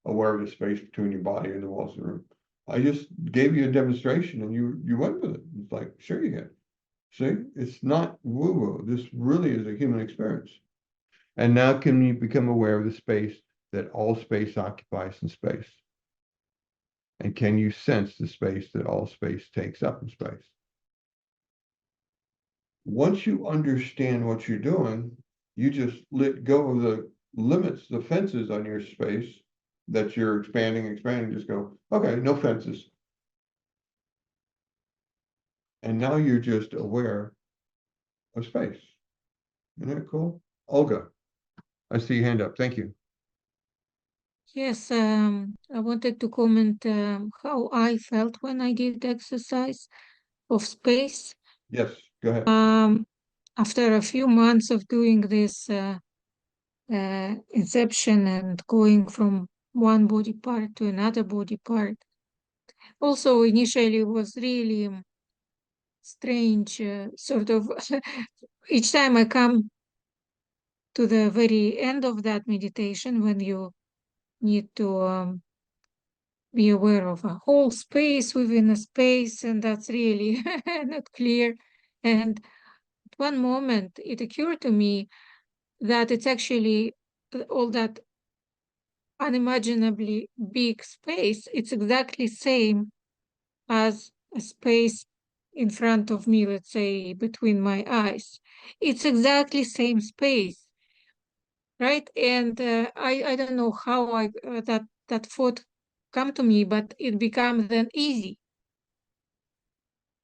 aware of the space between your body and the walls of the room? I just gave you a demonstration and you went with it. It's like, sure you can. See, it's not woo-woo. This really is a human experience. And now can you become aware of the space that all space occupies in space? And can you sense the space that all space takes up in space? Once you understand what you're doing, you just let go of the limits, the fences on your space that you're expanding, just go, okay, no fences. And now you're just aware of space. Isn't that cool? Olga, I see your hand up. Thank you. Yes, I wanted to comment how I felt when I did exercise of space. Yes, go ahead. After a few months of doing this inception and going from one body part to another body part, also initially was really strange, sort of each time I come to the very end of that meditation when you need to be aware of a whole space within a space, and that's really not clear. And at one moment, it occurred to me that it's actually all that unimaginably big space. It's exactly same as a space in front of me, let's say between my eyes. It's exactly same space, right? And I don't know how that thought come to me, but it becomes then easy.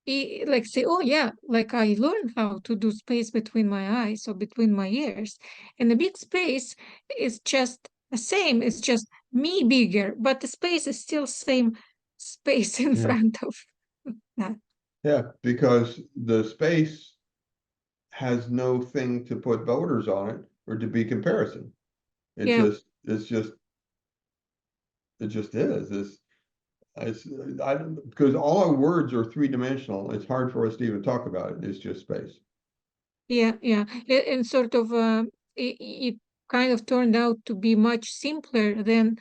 Like say, oh yeah, like I learned how to do space between my eyes or between my ears. And the big space is just the same. It's just me bigger, but the space is still same space in front of that. Yeah, because the space has no thing to put borders on it or to be comparison. It Yeah. just, it just is. It's, I don't, because all our words are three-dimensional. It's hard for us to even talk about it. It's just space. Yeah, yeah. And sort of it kind of turned out to be much simpler than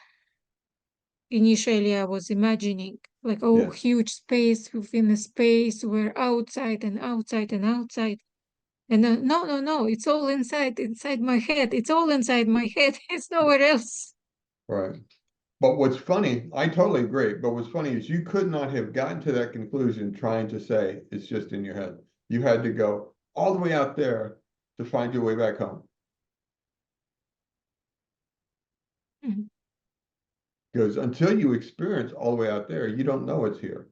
initially I was imagining. Like, oh, Yes, huge space within a space where outside and outside and outside. And no, no, no, it's all inside my head. It's all inside my head. It's nowhere else. right. But what's funny, I totally agree. But what's funny is you could not have gotten to that conclusion trying to say it's just in your head. You had to go all the way out there to find your way back home. Mhm. Because until you experience all the way out there, you don't know it's here.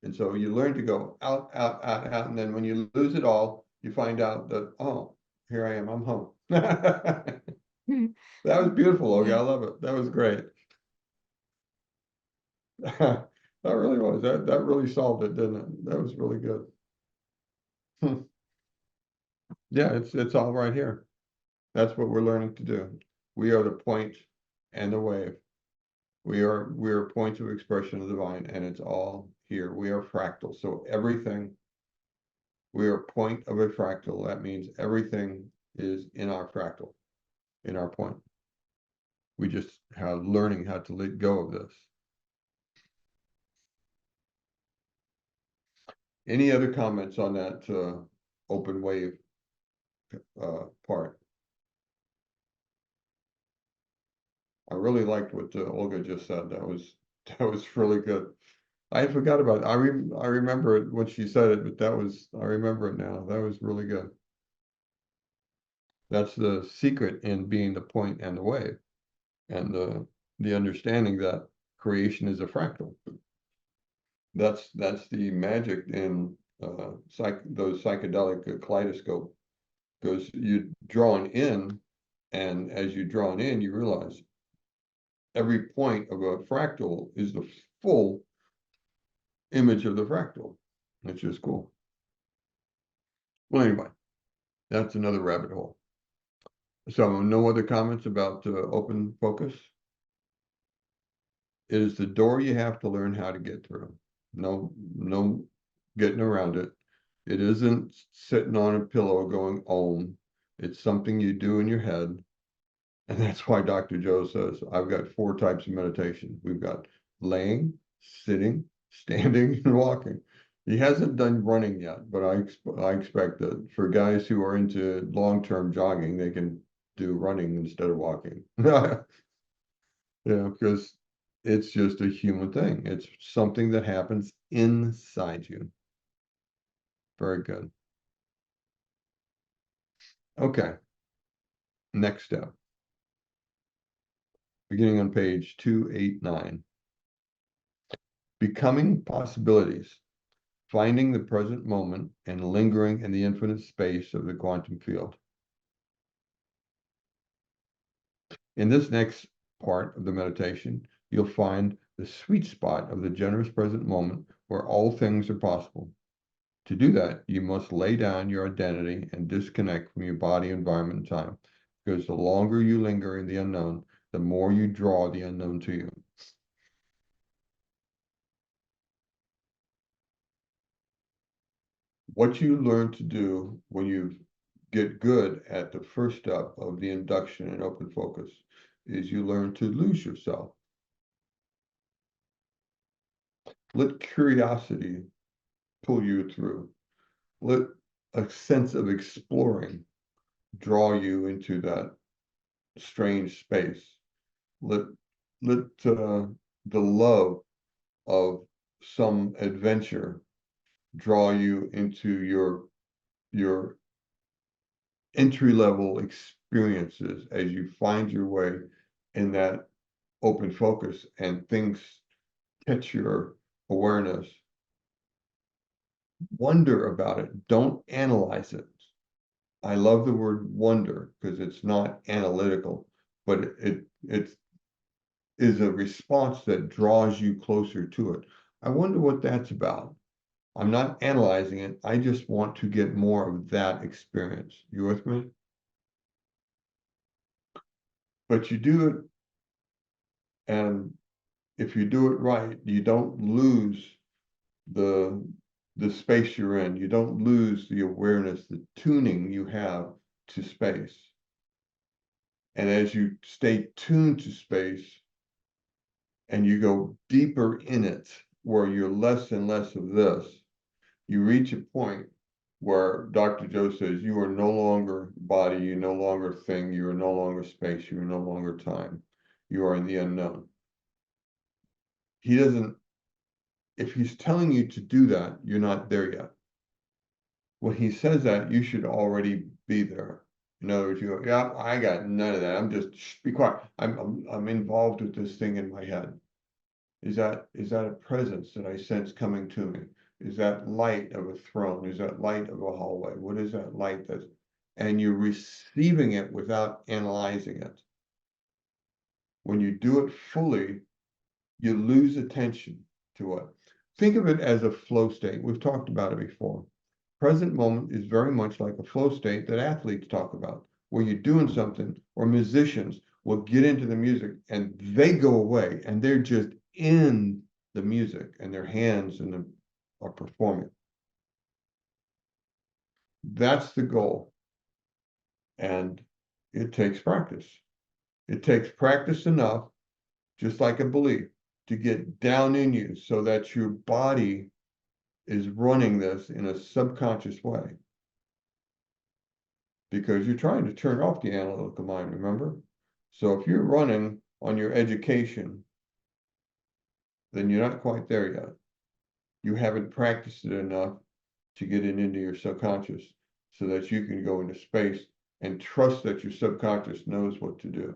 And so you learn to go out, out, out, out. And then when you lose it all, you find out that, oh, here I am, I'm home. That Mhm. was beautiful, Olga. Yeah. I love it. That was great. That really was. That really solved it, didn't it? That was really good. Yeah, it's all right here. That's what we're learning to do. We are the point and the wave. We are points of expression of the divine, and it's all here. We are fractal. So everything, we are point of a fractal. That means everything is in our fractal, in our point. We just have learning how to let go of this. Any other comments on that open wave part? I really liked what Olga just said. That was really good. I forgot about it. I remember it when she said it, but I remember it now. That was really good. That's the secret in being the point and the wave, and the understanding that creation is a fractal. That's the magic in those psychedelic kaleidoscope, because you're drawn in, and as you're drawn in, you realize every point of a fractal is the full image of the fractal, which is cool. Well, anyway, that's another rabbit hole. So no other comments about open focus? It is the door you have to learn how to get through. No getting around it. It isn't sitting on a pillow going Om. It's something you do in your head. And that's why Dr. Joe says, I've got 4 types of meditation. We've got laying, sitting, standing, and walking. He hasn't done running yet, but I expect that for guys who are into long-term jogging, they can do running instead of walking. Because it's just a human thing. It's something that happens inside you. Very good. Okay. Next step. Beginning on page 289. Becoming possibilities. Finding the present moment and lingering in the infinite space of the quantum field. In this next part of the meditation, you'll find the sweet spot of the generous present moment where all things are possible. To do that, you must lay down your identity and disconnect from your body, environment, and time. Because the longer you linger in the unknown, the more you draw the unknown to you. What you learn to do when you get good at the first step of the induction and open focus is you learn to lose yourself. Let curiosity pull you through. Let a sense of exploring draw you into that strange space. Let the love of some adventure draw you into your entry-level experiences as you find your way in that open focus and things catch your awareness. Wonder about it. Don't analyze it. I love the word wonder because it's not analytical, but it is a response that draws you closer to it. I wonder what that's about. I'm not analyzing it. I just want to get more of that experience. You with me? But you do it, and if you do it right, you don't lose the space you're in. You don't lose the awareness, the tuning you have to space. And as you stay tuned to space and you go deeper in it, where you're less and less of this, you reach a point where Dr. Joe says you are no longer body, you're no longer thing, you are no longer space, you are no longer time. You are in the unknown. He doesn't, if he's telling you to do that, you're not there yet. When he says that, you should already be there. In other words, you go, yeah, I got none of that. I'm just, shh, be quiet. I'm involved with this thing in my head. Is that a presence that I sense coming to me? Is that light of a throne? Is that light of a hallway? What is that light that's, and you're receiving it without analyzing it. When you do it fully, you lose attention to it. Think of it as a flow state. We've talked about it before. Present moment is very much like a flow state that athletes talk about, where you're doing something, or musicians will get into the music and they go away and they're just in the music and their hands are performing. That's the goal. And it takes practice. It takes practice enough, just like a belief, to get down in you so that your body is running this in a subconscious way. Because you're trying to turn off the analytical mind, remember? So if you're running on your education, then you're not quite there yet. You haven't practiced it enough to get it into your subconscious so that you can go into space and trust that your subconscious knows what to do.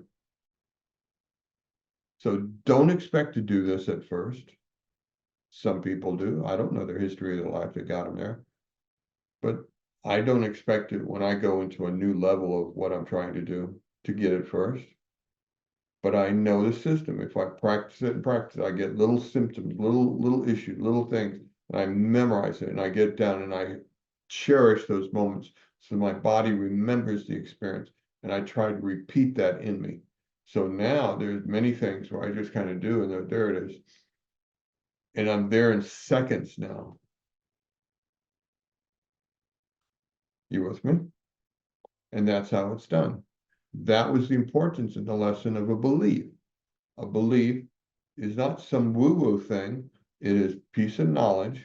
So don't expect to do this at first. Some people do. I don't know their history of their life that got them there. But I don't expect it when I go into a new level of what I'm trying to do to get it first. But I know the system. If I practice it and practice it, I get little symptoms, little issues, little things, and I memorize it and I get down and I cherish those moments so my body remembers the experience. And I try to repeat that in me So now there's many things where I just kind of do, and there it is. And I'm there in seconds now. You with me? And that's how it's done. That was the importance in the lesson of a belief. A belief is not some woo-woo thing. It is piece of knowledge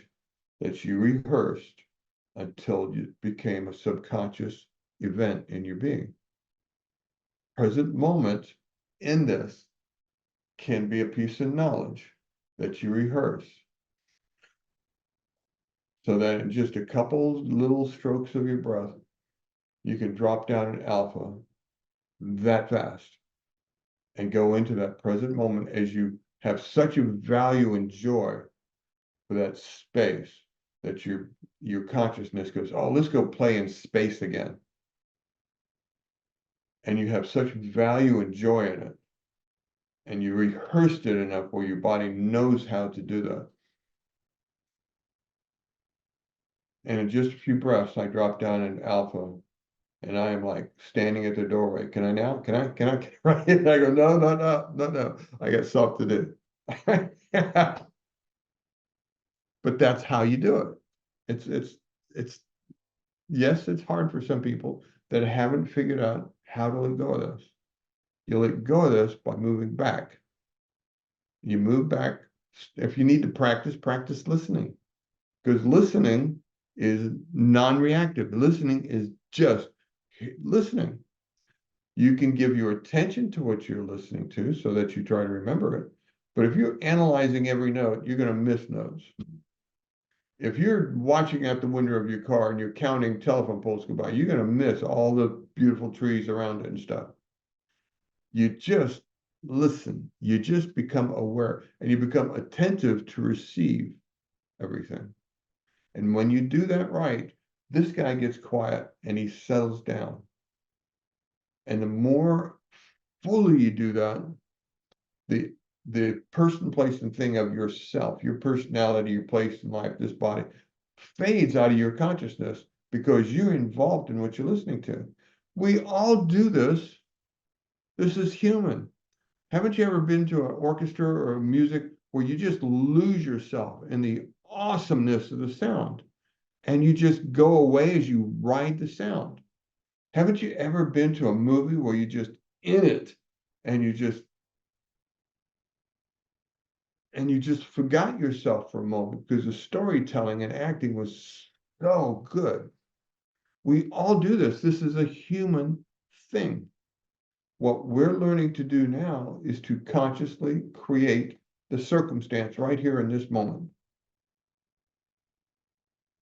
that you rehearsed until it became a subconscious event in your being. Present moment in this can be a piece of knowledge that you rehearse. So that in just a couple little strokes of your breath, you can drop down in alpha that fast and go into that present moment as you have such a value and joy for that space that your consciousness goes, oh, let's go play in space again. And you have such value and joy in it. And you rehearsed it enough where your body knows how to do that. And in just a few breaths, I drop down in alpha, and I am like standing at the doorway. Can I now? Can I? Right? And I go, no. I got stuff to do. But that's how you do it. It's yes, it's hard for some people that haven't figured out how to let go of this. You let go of this by moving back. You move back. If you need to practice listening. Because listening is non-reactive. Listening is just listening. You can give your attention to what you're listening to so that you try to remember it. But if you're analyzing every note, you're going to miss notes. If you're watching out the window of your car and you're counting telephone poles go by, you're going to miss all the beautiful trees around it and stuff. You just listen. You just become aware, and you become attentive to receive everything. And when you do that right, this guy gets quiet and he settles down. And the more fully you do that, the person, place, and thing of yourself, your personality, your place in life, this body, fades out of your consciousness because you're involved in what you're listening to. We all do this. This is human. Haven't you ever been to an orchestra or music where you just lose yourself in the awesomeness of the sound and you just go away as you ride the sound? Haven't you ever been to a movie where you just in it and you just forgot yourself for a moment because the storytelling and acting was so good? We all do this. This is a human thing. What we're learning to do now is to consciously create the circumstance right here in this moment.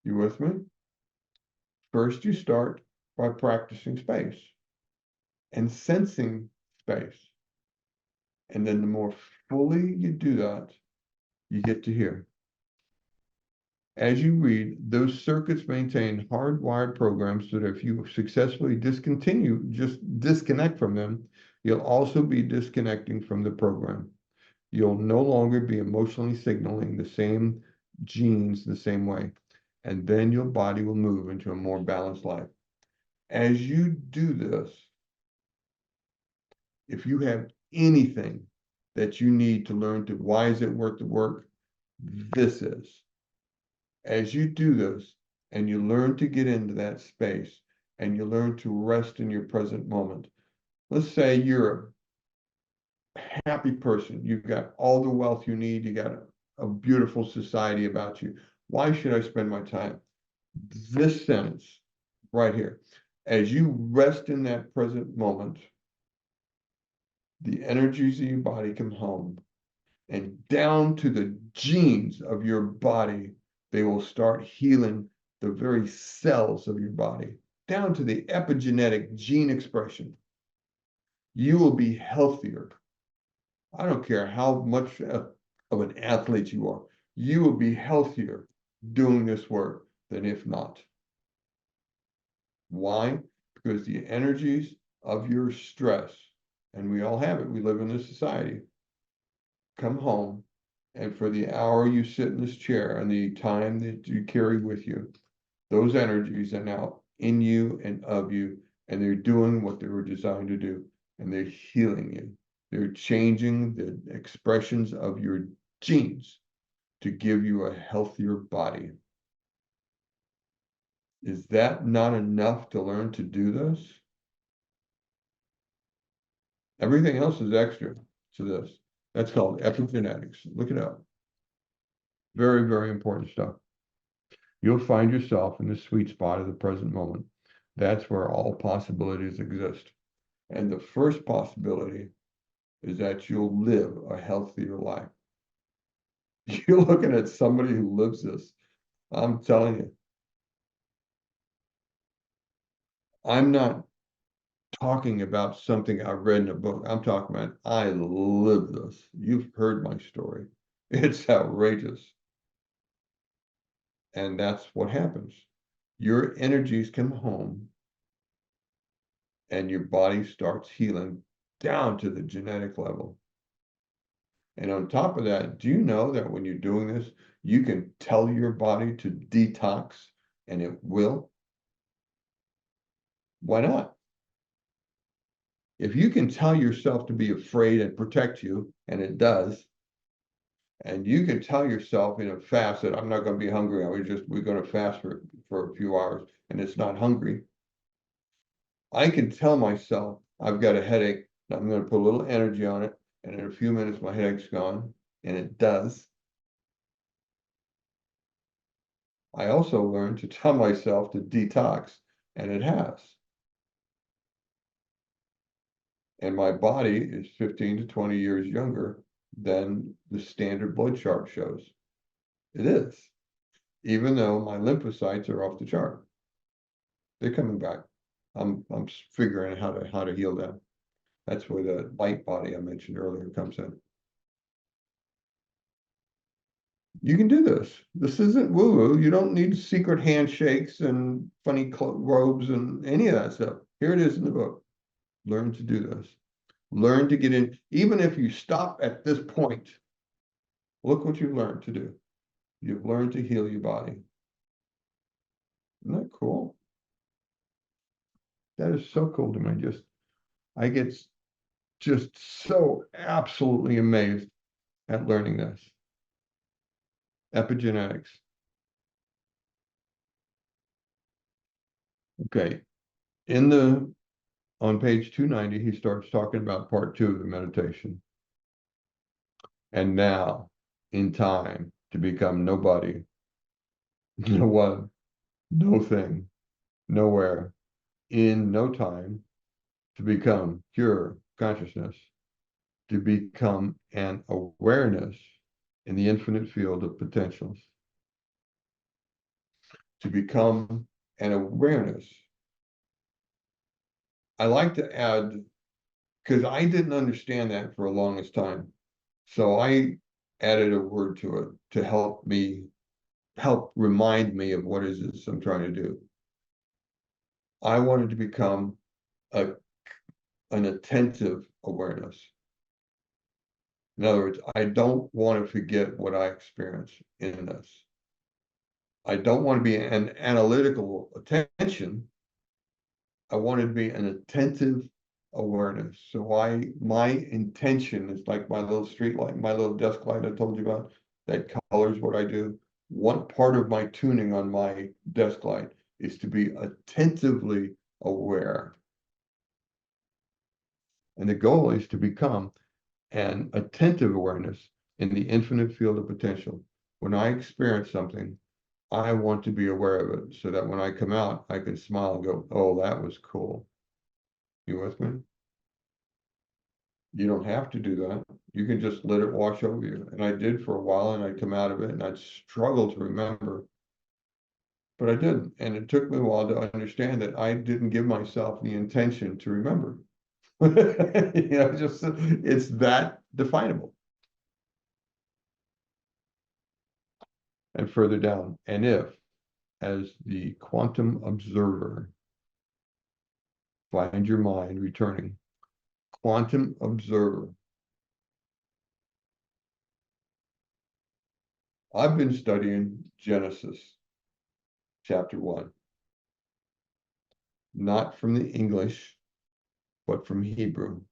You with me? First, you start by practicing space and sensing space. And then the more fully you do that, you get to hear. As you read, those circuits maintain hardwired programs so that if you successfully disconnect from them, you'll also be disconnecting from the program. You'll no longer be emotionally signaling the same genes the same way. And then your body will move into a more balanced life. As you do this, if you have anything that you need to learn to, why is it worth the work? This is. As you do this and you learn to get into that space and you learn to rest in your present moment, let's say you're a happy person, you've got all the wealth you need, you got a beautiful society about you. Why should I spend my time? This sentence right here. As you rest in that present moment, the energies of your body come home, and down to the genes of your body, they will start healing the very cells of your body, down to the epigenetic gene expression. You will be healthier. I don't care how much of an athlete you are. You will be healthier doing this work than if not. Why? Because the energies of your stress, and we all have it, we live in this society, come home, and for the hour you sit in this chair and the time that you carry with you, those energies are now in you and of you, and they're doing what they were designed to do, and they're healing you. They're changing the expressions of your genes to give you a healthier body. Is that not enough to learn to do this? Everything else is extra to this. That's called epigenetics. Look it up. Very, very important stuff. You'll find yourself in the sweet spot of the present moment. That's where all possibilities exist. And the first possibility is that you'll live a healthier life. You're looking at somebody who lives this. I'm telling you. I'm not talking about something I read in a book. I'm talking about I live this. You've heard my story. It's outrageous. And that's what happens. Your energies come home and your body starts healing down to the genetic level. And on top of that, do you know that when you're doing this, you can tell your body to detox and it will? Why not? If you can tell yourself to be afraid and protect you, and it does, and you can tell yourself in a fast that I'm not going to be hungry, we're going to fast for a few hours, and it's not hungry. I can tell myself I've got a headache, and I'm going to put a little energy on it, and in a few minutes my headache's gone, and it does. I also learned to tell myself to detox, and it has. And my body is 15 to 20 years younger than the standard blood chart shows. It is, even though my lymphocytes are off the chart. They're coming back. I'm figuring out how to heal them. That's where the light body I mentioned earlier comes in. You can do this. This isn't woo-woo. You don't need secret handshakes and funny robes and any of that stuff. Here it is in the book. Learn to do this. Learn to get in. Even if you stop at this point, look what you've learned to do. You've learned to heal your body. Isn't that cool? That is so cool to me. I get just so absolutely amazed at learning this. Epigenetics. Okay. On page 290, he starts talking about part 2 of the meditation. And now, in time, to become nobody, no one, no thing, nowhere, in no time, to become pure consciousness, to become an awareness in the infinite field of potentials, to become an awareness. I like to add, because I didn't understand that for the longest time. So I added a word to it to help remind me of what is this I'm trying to do. I wanted to become an attentive awareness. In other words, I don't want to forget what I experience in this. I don't want to be an analytical attention. I wanted to be an attentive awareness. So my intention is like my little street light, my little desk light I told you about, that colors what I do. One part of my tuning on my desk light is to be attentively aware. And the goal is to become an attentive awareness in the infinite field of potential. When I experience something, I want to be aware of it so that when I come out, I can smile and go, oh, that was cool. You with me? You don't have to do that. You can just let it wash over you. And I did for a while, and I'd come out of it and I'd struggle to remember. But I didn't. And it took me a while to understand that I didn't give myself the intention to remember. Just it's that definable. And further down, and if, as the quantum observer, find your mind returning. Quantum observer. I've been studying Genesis, chapter 1. Not from the English, but from Hebrew.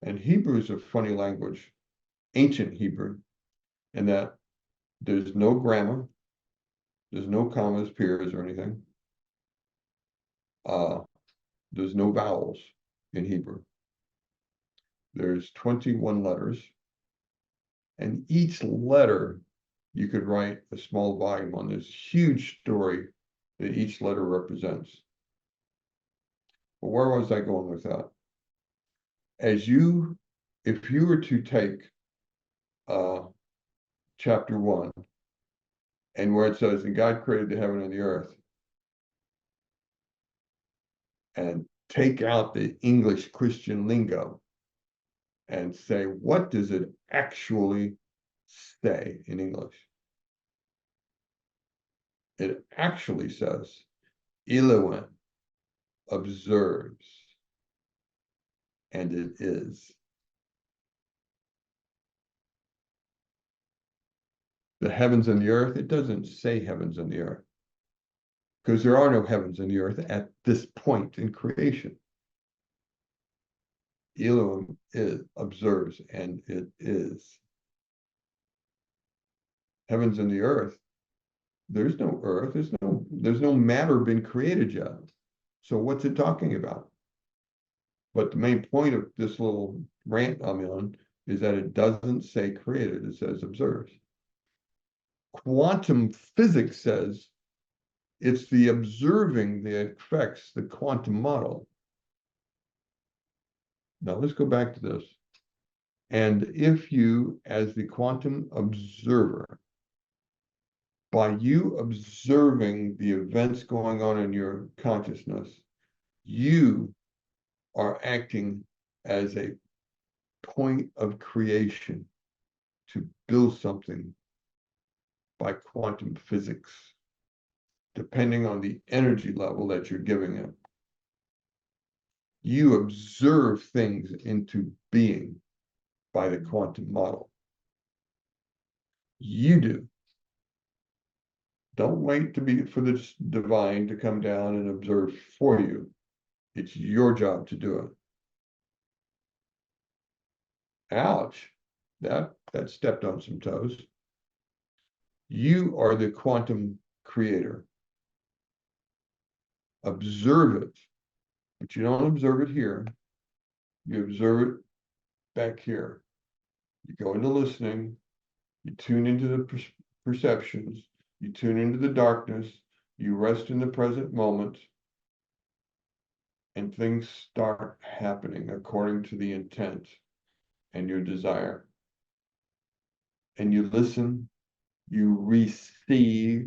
And Hebrew is a funny language, ancient Hebrew, in that there's no grammar, there's no commas, periods, or anything. There's no vowels in Hebrew. There's 21 letters, and each letter you could write a small volume on this huge story that each letter represents. But where was I going with that? If you were to take chapter 1, and where it says, and God created the heaven and the earth, and take out the English Christian lingo and say, what does it actually say in English? It actually says, Elohim observes, and it is. The heavens and the earth, it doesn't say heavens and the earth, because there are no heavens and the earth at this point in creation. Elohim observes, and it is. Heavens and the earth, there's no earth, there's no matter been created yet. So what's it talking about? But the main point of this little rant I'm on is that it doesn't say created, it says observes. Quantum physics says it's the observing that affects the quantum model. Now let's go back to this. And if you, as the quantum observer, by you observing the events going on in your consciousness, you are acting as a point of creation to build something by quantum physics, depending on the energy level that you're giving it. You observe things into being by the quantum model. You do. Don't wait for the divine to come down and observe for you. It's your job to do it. Ouch. That stepped on some toes. You are the quantum creator. Observe it, but you don't observe it here. You observe it back here. You go into listening, you tune into the perceptions, you tune into the darkness, you rest in the present moment, and things start happening according to the intent and your desire. And you listen, you receive,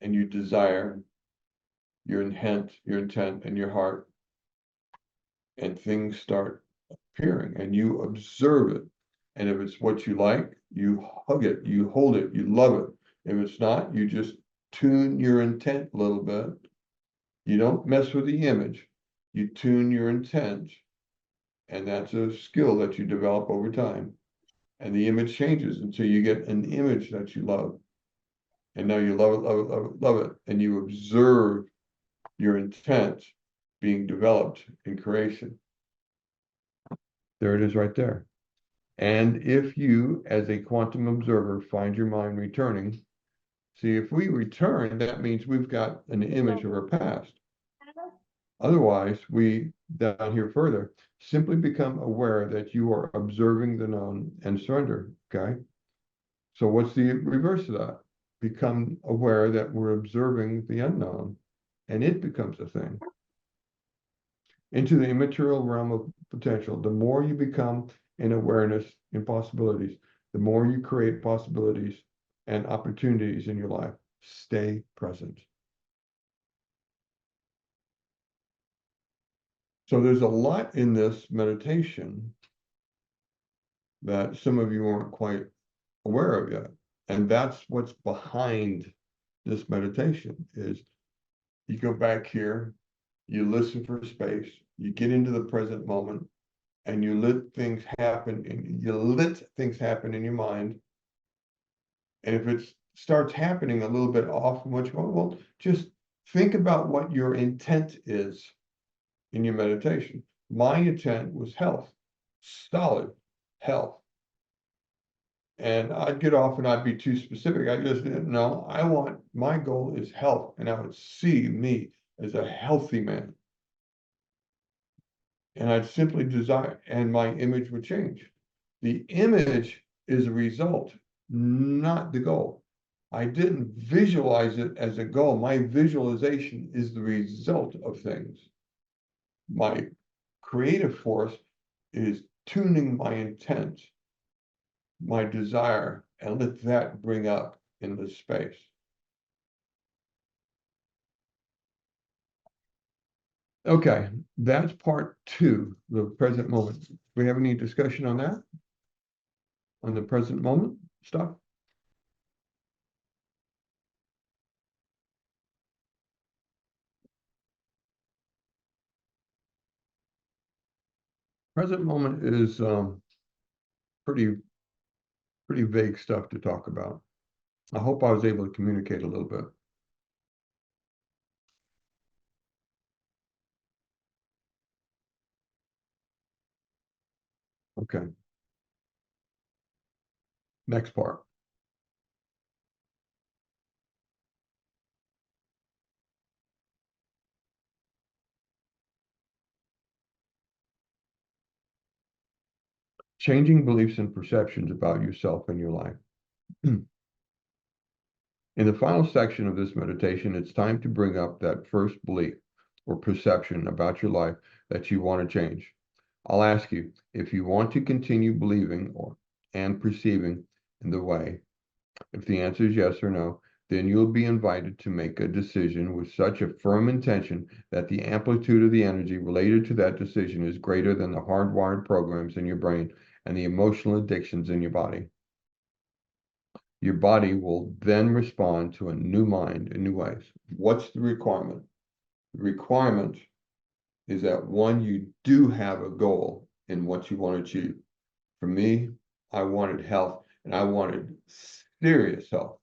and you desire your intent, and your heart, and things start appearing, and you observe it. And if it's what you like, you hug it, you hold it, you love it. If it's not, you just tune your intent a little bit. You don't mess with the image. You tune your intent, and that's a skill that you develop over time. And the image changes until you get an image that you love. And now you love it, love it, love it, love it. And you observe your intent being developed in creation. There it is right there. And if you, as a quantum observer, find your mind returning, see, if we return, that means we've got an image of our past. Otherwise, we, down here further, simply become aware that you are observing the known and surrender, okay? So what's the reverse of that? Become aware that we're observing the unknown, and it becomes a thing. Into the immaterial realm of potential, the more you become in awareness in possibilities, the more you create possibilities and opportunities in your life. Stay present. So there's a lot in this meditation that some of you aren't quite aware of yet. And that's what's behind this meditation is you go back here, you listen for space, you get into the present moment, and you let things happen in your mind. And if it starts happening a little bit off from what you want, well, just think about what your intent is in your meditation. My intent was health, solid health. And I'd get off and I'd be too specific. I just didn't know. My goal is health, and I would see me as a healthy man. And I'd simply desire, and my image would change. The image is a result, not the goal. I didn't visualize it as a goal. My visualization is the result of things. My creative force is tuning my intent, my desire, and let that bring up in the space. Okay, that's part 2, the present moment. Do we have any discussion on that? On the present moment stuff? Present moment is pretty vague stuff to talk about. I hope I was able to communicate a little bit. Okay. Next part. Changing beliefs and perceptions about yourself and your life. In the final section of this meditation, it's time to bring up that first belief or perception about your life that you want to change. I'll ask you if you want to continue believing and perceiving in the way. If the answer is yes or no, then you'll be invited to make a decision with such a firm intention that the amplitude of the energy related to that decision is greater than the hardwired programs in your brain and the emotional addictions in your body. Your body will then respond to a new mind in new ways. What's the requirement? The requirement is that, one, you do have a goal in what you want to achieve. For me, I wanted health, and I wanted serious health.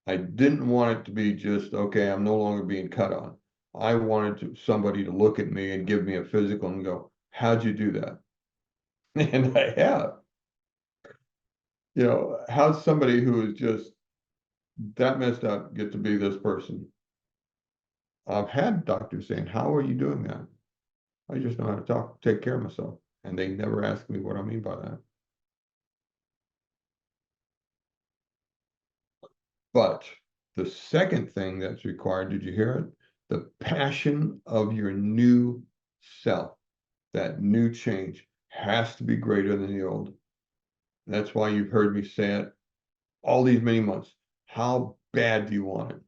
I didn't want it to be just, okay, I'm no longer being cut on. I wanted somebody to look at me and give me a physical and go, how'd you do that? And I have. You know, how's somebody who is just that messed up get to be this person? I've had doctors saying, how are you doing that? I just know how to take care of myself. And they never ask me what I mean by that. But the second thing that's required, did you hear it? The passion of your new self, that new change has to be greater than the old. That's why you've heard me say it all these many months. How bad do you want it?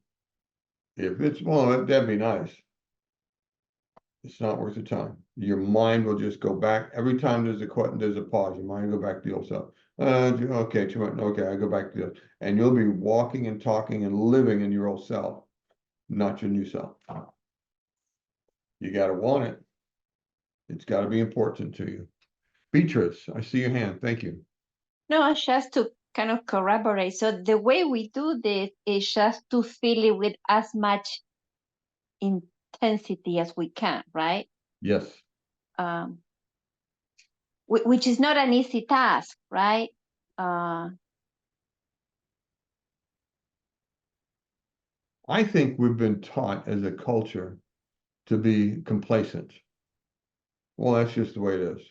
If it's, well, that'd be nice. It's not worth the time. Your mind will just go back. Every time there's a pause, your mind will go back to the old self. Okay, too much. Okay, I go back to the old. And you'll be walking and talking and living in your old self, not your new self. You got to want it. It's got to be important to you. Beatrice, I see your hand. Thank you. No, just to kind of corroborate. So the way we do this is just to feel it with as much intensity as we can, right? Yes. Which is not an easy task, right? I think we've been taught as a culture to be complacent. Well, that's just the way it is.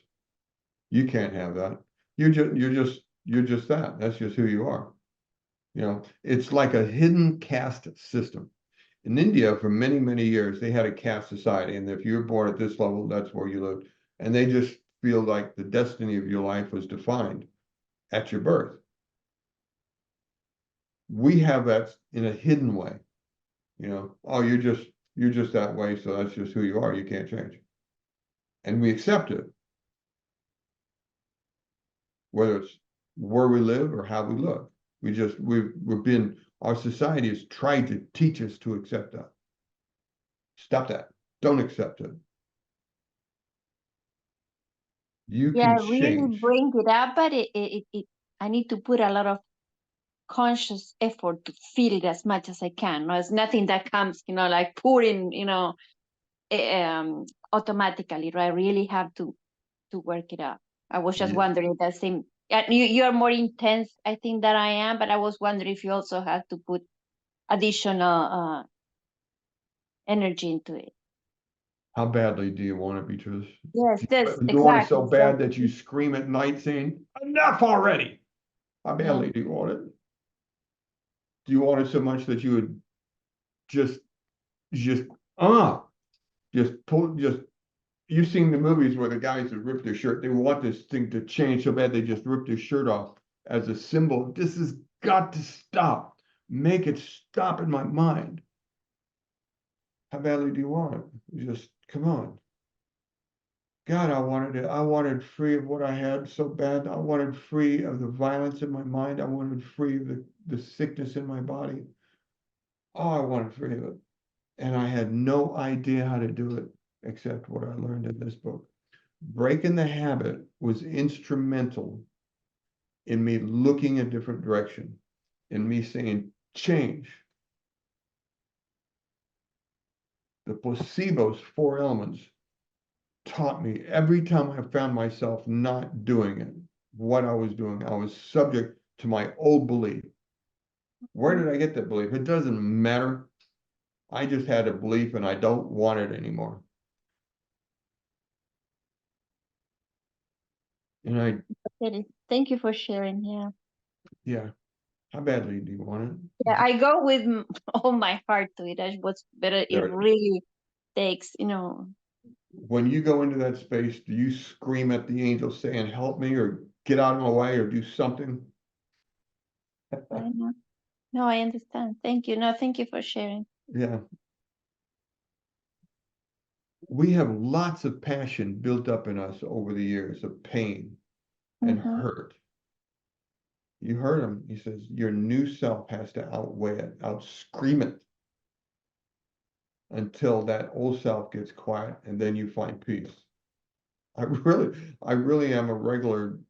You can't have that. You're just that. That's just who you are. You know, it's like a hidden caste system. In India, for many, many years, they had a caste society, and if you were born at this level, that's where you lived. And they just feel like the destiny of your life was defined at your birth. We have that in a hidden way. You know, oh, you're just that way, so that's just who you are. You can't change. And we accept it, whether it's where we live or how we look. Our society has tried to teach us to accept that. Stop that. Don't accept it. You can really change. bring it up, but I need to put a lot of conscious effort to feel it as much as I can. No, it's nothing that comes, like pouring, automatically, right? I really have to work it out. I was just Yeah. wondering that same. You're more intense, I think, than I am, but I was wondering if you also have to put additional energy into it. How badly do you want it, Beatrice? Yes, that's You want it exactly. so bad that you scream at night saying, enough already. How badly Yeah. do you want it? Do you want it so much that you would just, just, just pull, just, you've seen the movies where the guys that rip their shirt, they want this thing to change so bad they just rip their shirt off as a symbol. This has got to stop. Make it stop in my mind. How badly do you want it? Just come on. God, I wanted it. I wanted free of what I had so bad. I wanted free of the violence in my mind. I wanted free of the sickness in my body. Oh, I wanted free of it. And I had no idea how to do it except what I learned in this book. Breaking the habit was instrumental in me looking a different direction, in me saying, change. The placebo's 4 elements taught me every time I found myself not doing it, what I was doing, I was subject to my old belief. Where did I get that belief? It doesn't matter. I just had a belief and I don't want it anymore. And Thank you for sharing. Yeah. yeah, how badly do you want it? Yeah, I go with all my heart to it. I was better. It There- really takes, When you go into that space, do you scream at the angel saying, help me, or get out of my way, or do something? I know. No, I understand. Thank you. No, thank you for sharing. Yeah. We have lots of passion built up in us over the years of pain and Mhm. hurt. You heard him. He says, your new self has to outweigh it, outscream it until that old self gets quiet and then you find peace. I really am a regular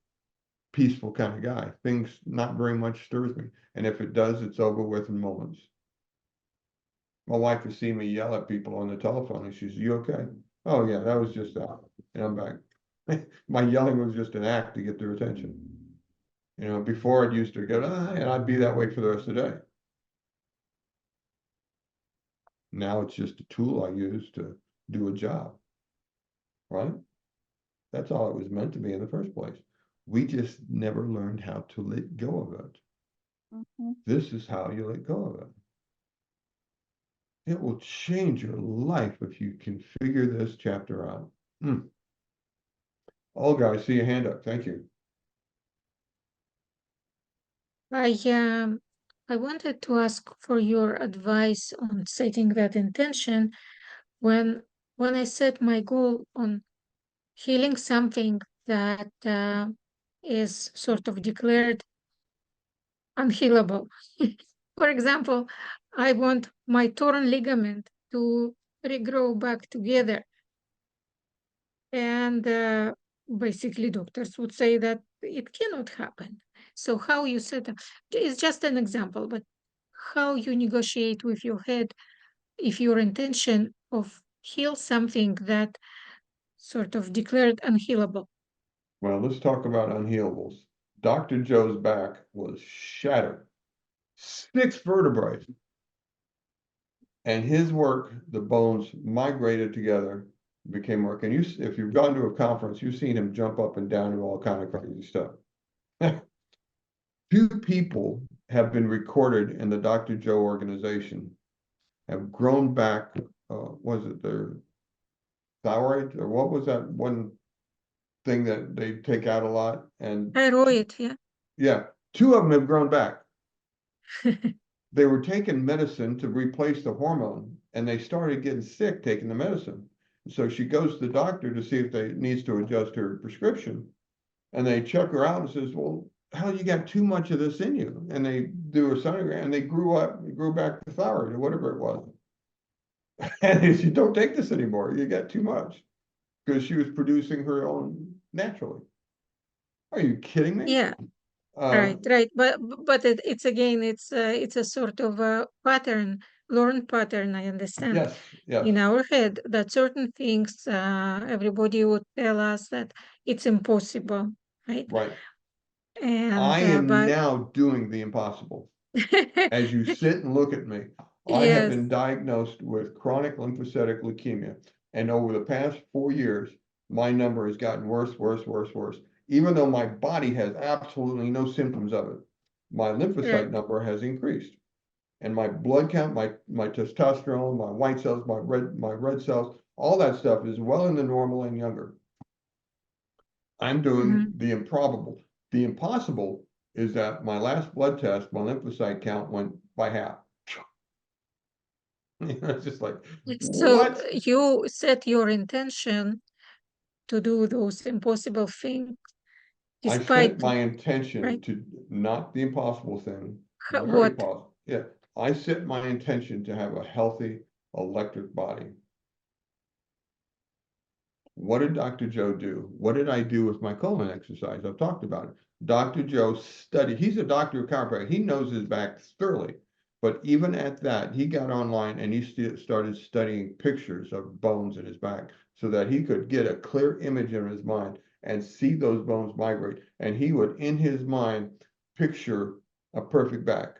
peaceful kind of guy. Things not very much stirs me. And if it does, it's over with in moments. My wife has seen me yell at people on the telephone and she says, you okay? Oh yeah, that was just that. And I'm back. My yelling was just an act to get their attention. You know, before it used to go, and I'd be that way for the rest of the day. Now it's just a tool I use to do a job, right? That's all it was meant to be in the first place. We just never learned how to let go of it. Mhm. This is how you let go of it. It will change your life if you can figure this chapter out. Olga, I see your hand up. Thank you. I wanted to ask for your advice on setting that intention when I set my goal on healing something that is sort of declared unhealable. For example, I want my torn ligament to regrow back together. And basically, doctors would say that it cannot happen. So, how you set up is just an example, but how you negotiate with your head if your intention of heal something that sort of declared unhealable. Well, let's talk about unhealables. Dr. Joe's back was shattered, 6 vertebrae. And his work, the bones migrated together, became work. And if you've gone to a conference, you've seen him jump up and down and all kind of crazy stuff. 2 people have been recorded in the Dr. Joe organization, have grown back, was it their thyroid, or what was that one thing that they take out a lot? And Thyroid, yeah. yeah, 2 of them have grown back. They were taking medicine to replace the hormone, and they started getting sick taking the medicine. So she goes to the doctor to see if they needs to adjust her prescription, and they check her out and says, well, hell, you got too much of this in you. And they do a sonogram, and they grew back the thyroid or whatever it was. And they said, don't take this anymore. You got too much, because she was producing her own naturally. Are you kidding me? Yeah, right. But it's again, it's a sort of a pattern learned pattern, I understand. Yes, yes. In our head that certain things, everybody would tell us that it's impossible, right? Right. And I am but now doing the impossible. As you sit and look at me, I have yes, been diagnosed with chronic lymphocytic leukemia. And over the past 4 years, my number has gotten worse, worse, worse, worse. Even though my body has absolutely no symptoms of it, my lymphocyte right. number has increased. And my blood count, my testosterone, my white cells, my red cells, all that stuff is well in the normal and younger. I'm doing Mhm. the improbable. The impossible is that my last blood test, my lymphocyte count went by half. It's just like, So what? you set your intention to do those impossible things I set despite, my intention right? to not the impossible thing, very What? possible. Yeah, I set my intention to have a healthy electric body. What did Dr. Joe do? What did I do with my colon exercise? I've talked about it. Dr. Joe studied, he's a doctor of chiropractic. He knows his back thoroughly. But even at that, he got online and he started studying pictures of bones in his back so that he could get a clear image in his mind and see those bones migrate. And he would, in his mind, picture a perfect back.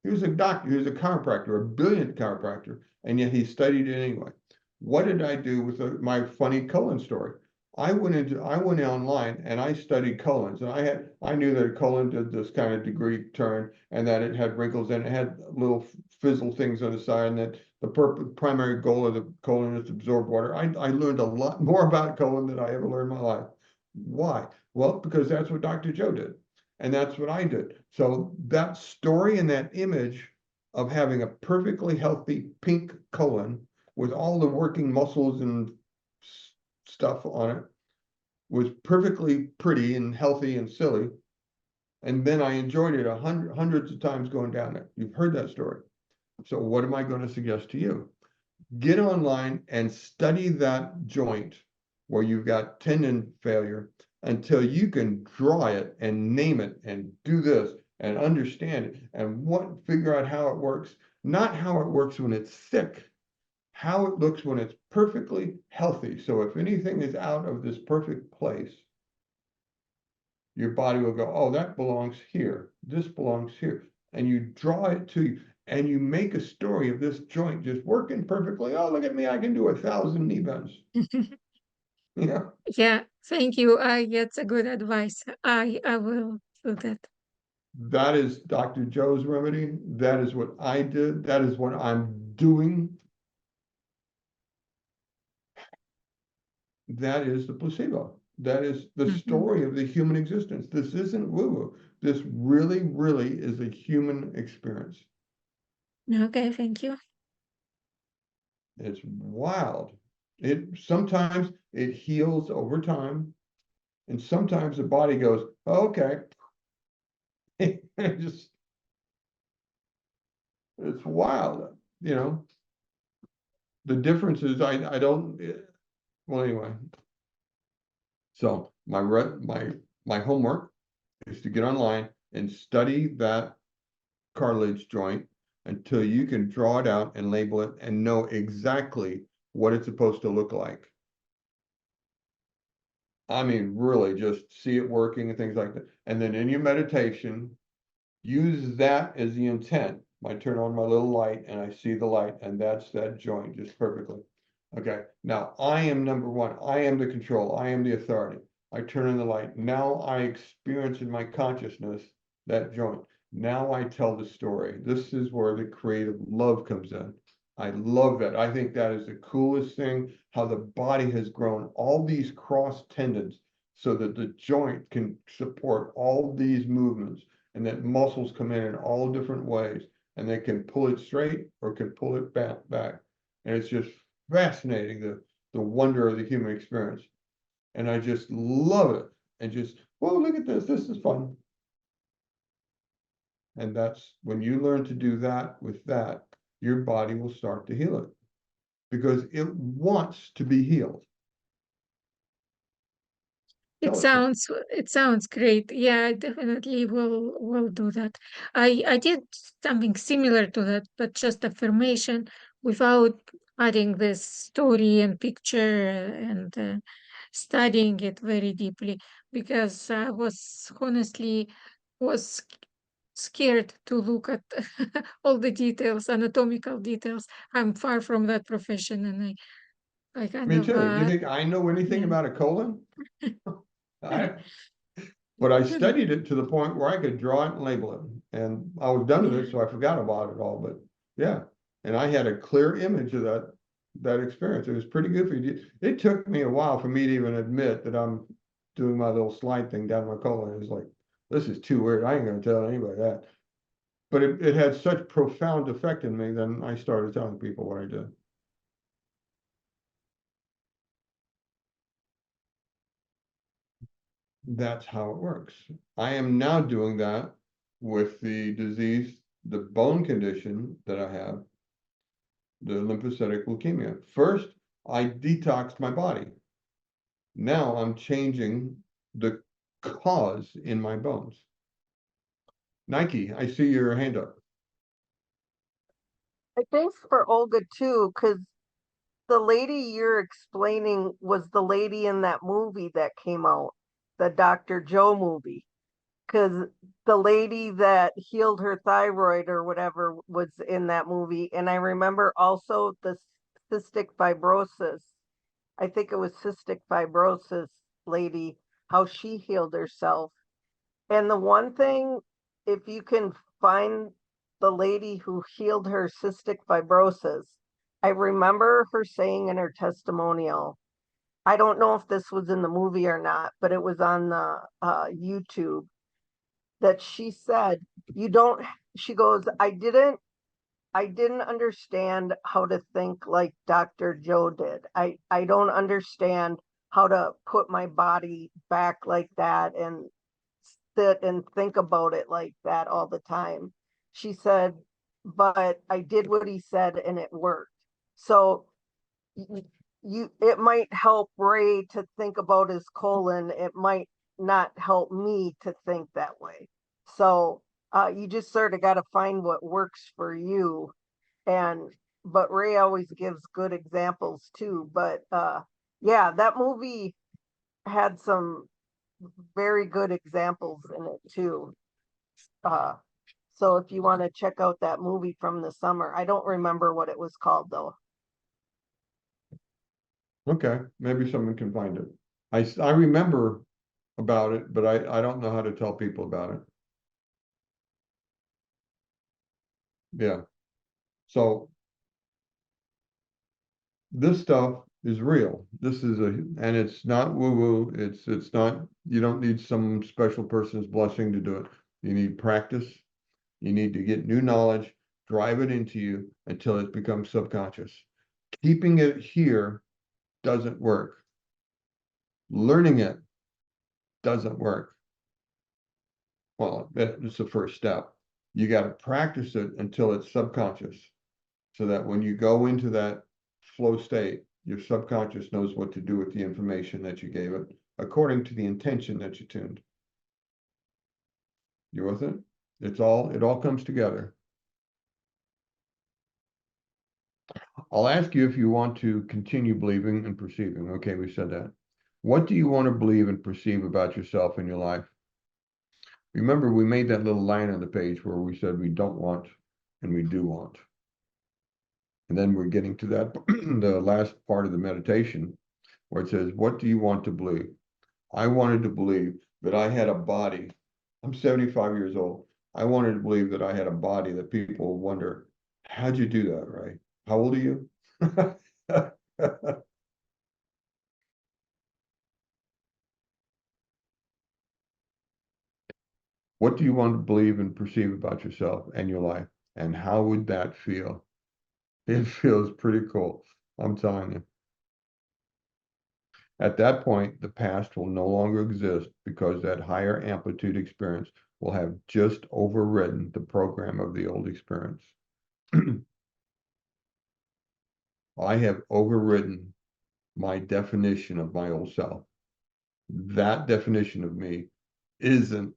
He was a doctor, he was a chiropractor, a brilliant chiropractor, and yet he studied it anyway. What did I do with my funny colon story? I went online and I studied colons, and I knew that a colon did this kind of degree turn, and that it had wrinkles and it had little fizzle things on the side, and that the primary goal of the colon is to absorb water. I learned a lot more about colon than I ever learned in my life. Why? Well, because that's what Dr. Joe did. And that's what I did. So that story and that image of having a perfectly healthy pink colon with all the working muscles and stuff on it was perfectly pretty and healthy and silly. And then I enjoyed it hundreds of times going down there. You've heard that story. So what am I going to suggest to you? Get online and study that joint where you've got tendon failure until you can draw it and name it and do this and understand it and figure out how it works. Not how it works when it's sick, how it looks when it's perfectly healthy. So if anything is out of this perfect place, your body will go, oh, that belongs here. This belongs here. And you draw it to you. And you make a story of this joint just working perfectly. Oh, look at me, I can do 1,000 knee bends. Yeah, Yeah, thank you. That's a good advice. I will do that. that is Dr. Joe's remedy. That is what I did. That is what I'm doing. That is the placebo. That is the Mhm. story of the human existence. This isn't woo-woo. This really, really is a human experience. Okay, thank you. It's wild. Sometimes it heals over time, and sometimes the body goes, oh, okay. Just it's wild, you know. The difference is I don't well anyway. So my homework is to get online and study that cartilage joint until you can draw it out and label it and know exactly what it's supposed to look like. I mean, really just see it working and things like that. And then in your meditation, use that as the intent. I turn on my little light and I see the light, and that's that joint just perfectly. Okay, now I am number one. I am the control. I am the authority. I turn on the light. Now I experience in my consciousness that joint. Now I tell the story. This is where the creative love comes in. I love that. I think that is the coolest thing, how the body has grown all these cross tendons so that the joint can support all these movements, and that muscles come in all different ways, and they can pull it straight or can pull it back. And it's just fascinating, the wonder of the human experience. And I just love it. And just, whoa, look at this. This is fun. And that's when you learn to do that with that, your body will start to heal it because it wants to be healed. Tell us more. It sounds great. Yeah, I definitely will do that. I did something similar to that, but just affirmation without adding this story and picture and studying it very deeply because I was honestly was scared to look at all the details, anatomical details. I'm far from that profession, and I kind Me of too. You think I know anything yeah. about a colon? I, but I studied it to the point where I could draw it and label it. And I was done with Yeah. it, so I forgot about it all. But yeah, and I had a clear image of that experience. It was pretty good for you. It took me a while for me to even admit that I'm doing my little slide thing down my colon. It was like, this is too weird. I ain't gonna tell anybody that. But it had such profound effect in me, then I started telling people what I did. That's how it works. I am now doing that with the disease, the bone condition that I have, the lymphocytic leukemia. First, I detoxed my body. Now I'm changing the cause in my bones. Nike, I see your hand up. I think for Olga too, because the lady you're explaining was the lady in that movie that came out, the Dr. Joe movie. Because the lady that healed her thyroid or whatever was in that movie. And I remember also the cystic fibrosis. I think it was cystic fibrosis lady, how she healed herself. And the one thing, if you can find the lady who healed her cystic fibrosis, I remember her saying in her testimonial, I don't know if this was in the movie or not, but it was on the YouTube that she said, you don't, she goes, I didn't understand how to think like Dr. Joe did. I don't understand how to put my body back like that and sit and think about it like that all the time. She said, but I did what he said and it worked. So it might help Ray to think about his colon. It might not help me to think that way. So you just sort of got to find what works for you. And but Ray always gives good examples too. But yeah, that movie had some very good examples in it too. Uh, so if you want to check out that movie from the summer, I don't remember what it was called though. Okay, maybe someone can find it. I remember about it, but I don't know how to tell people about it. Yeah. So this stuff is real. This is and it's not woo-woo. It's not, you don't need some special person's blessing to do it. You need practice. You need to get new knowledge, drive it into you until it becomes subconscious. Keeping it here doesn't work. Learning it doesn't work. Well, that's the first step. You got to practice it until it's subconscious, so that when you go into that flow state, your subconscious knows what to do with the information that you gave it, according to the intention that you tuned. You with it? It all comes together. I'll ask you if you want to continue believing and perceiving. Okay, we said that. What do you want to believe and perceive about yourself in your life? Remember, we made that little line on the page where we said we don't want and we do want. And then we're getting to that, the last part of the meditation, where it says, what do you want to believe? I wanted to believe that I had a body. I'm 75 years old. I wanted to believe that I had a body that people wonder, how'd you do that, Ray? How old are you? What do you want to believe and perceive about yourself and your life? And how would that feel? It feels pretty cool. I'm telling you. At that point, the past will no longer exist because that higher amplitude experience will have just overridden the program of the old experience. I have overridden my definition of my old self. that definition of me isn't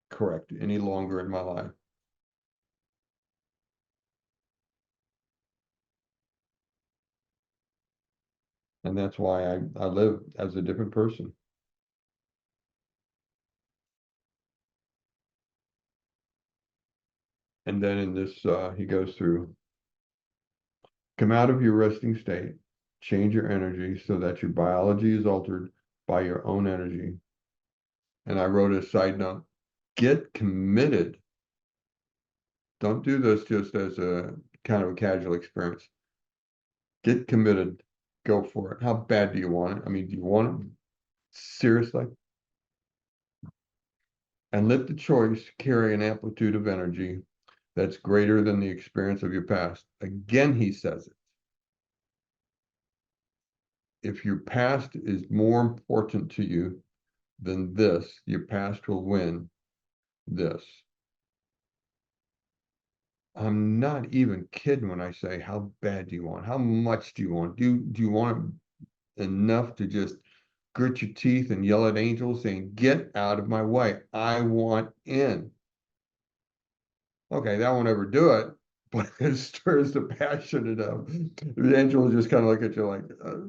correct any longer in my life. And that's why I live as a different person. And then in this, he goes through, come out of your resting state, change your energy so that your biology is altered by your own energy. And I wrote a side note, get committed. Don't do this just as a kind of a casual experience. Get committed. Go for it. How bad do you want it? I mean, do you want it seriously? And let the choice carry an amplitude of energy that's greater than the experience of your past. Again, he says it. If your past is more important to you than this, your past will win this. I'm not even kidding when I say, how bad do you want? How much do you want? Do you want enough to just grit your teeth and yell at angels saying, get out of my way. I want in. Okay, that won't ever do it, but it stirs the passion enough. The angel will just kind of look at you like,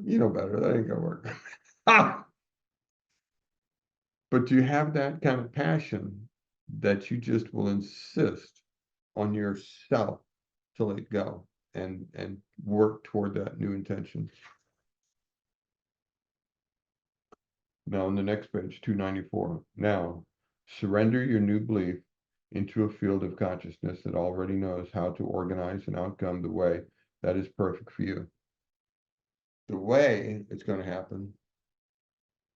you know better, that ain't gonna work. But you have that kind of passion that you just will insist on yourself to let go and work toward that new intention. Now on the next page, 294. Now, surrender your new belief into a field of consciousness that already knows how to organize an outcome the way that is perfect for you. The way it's going to happen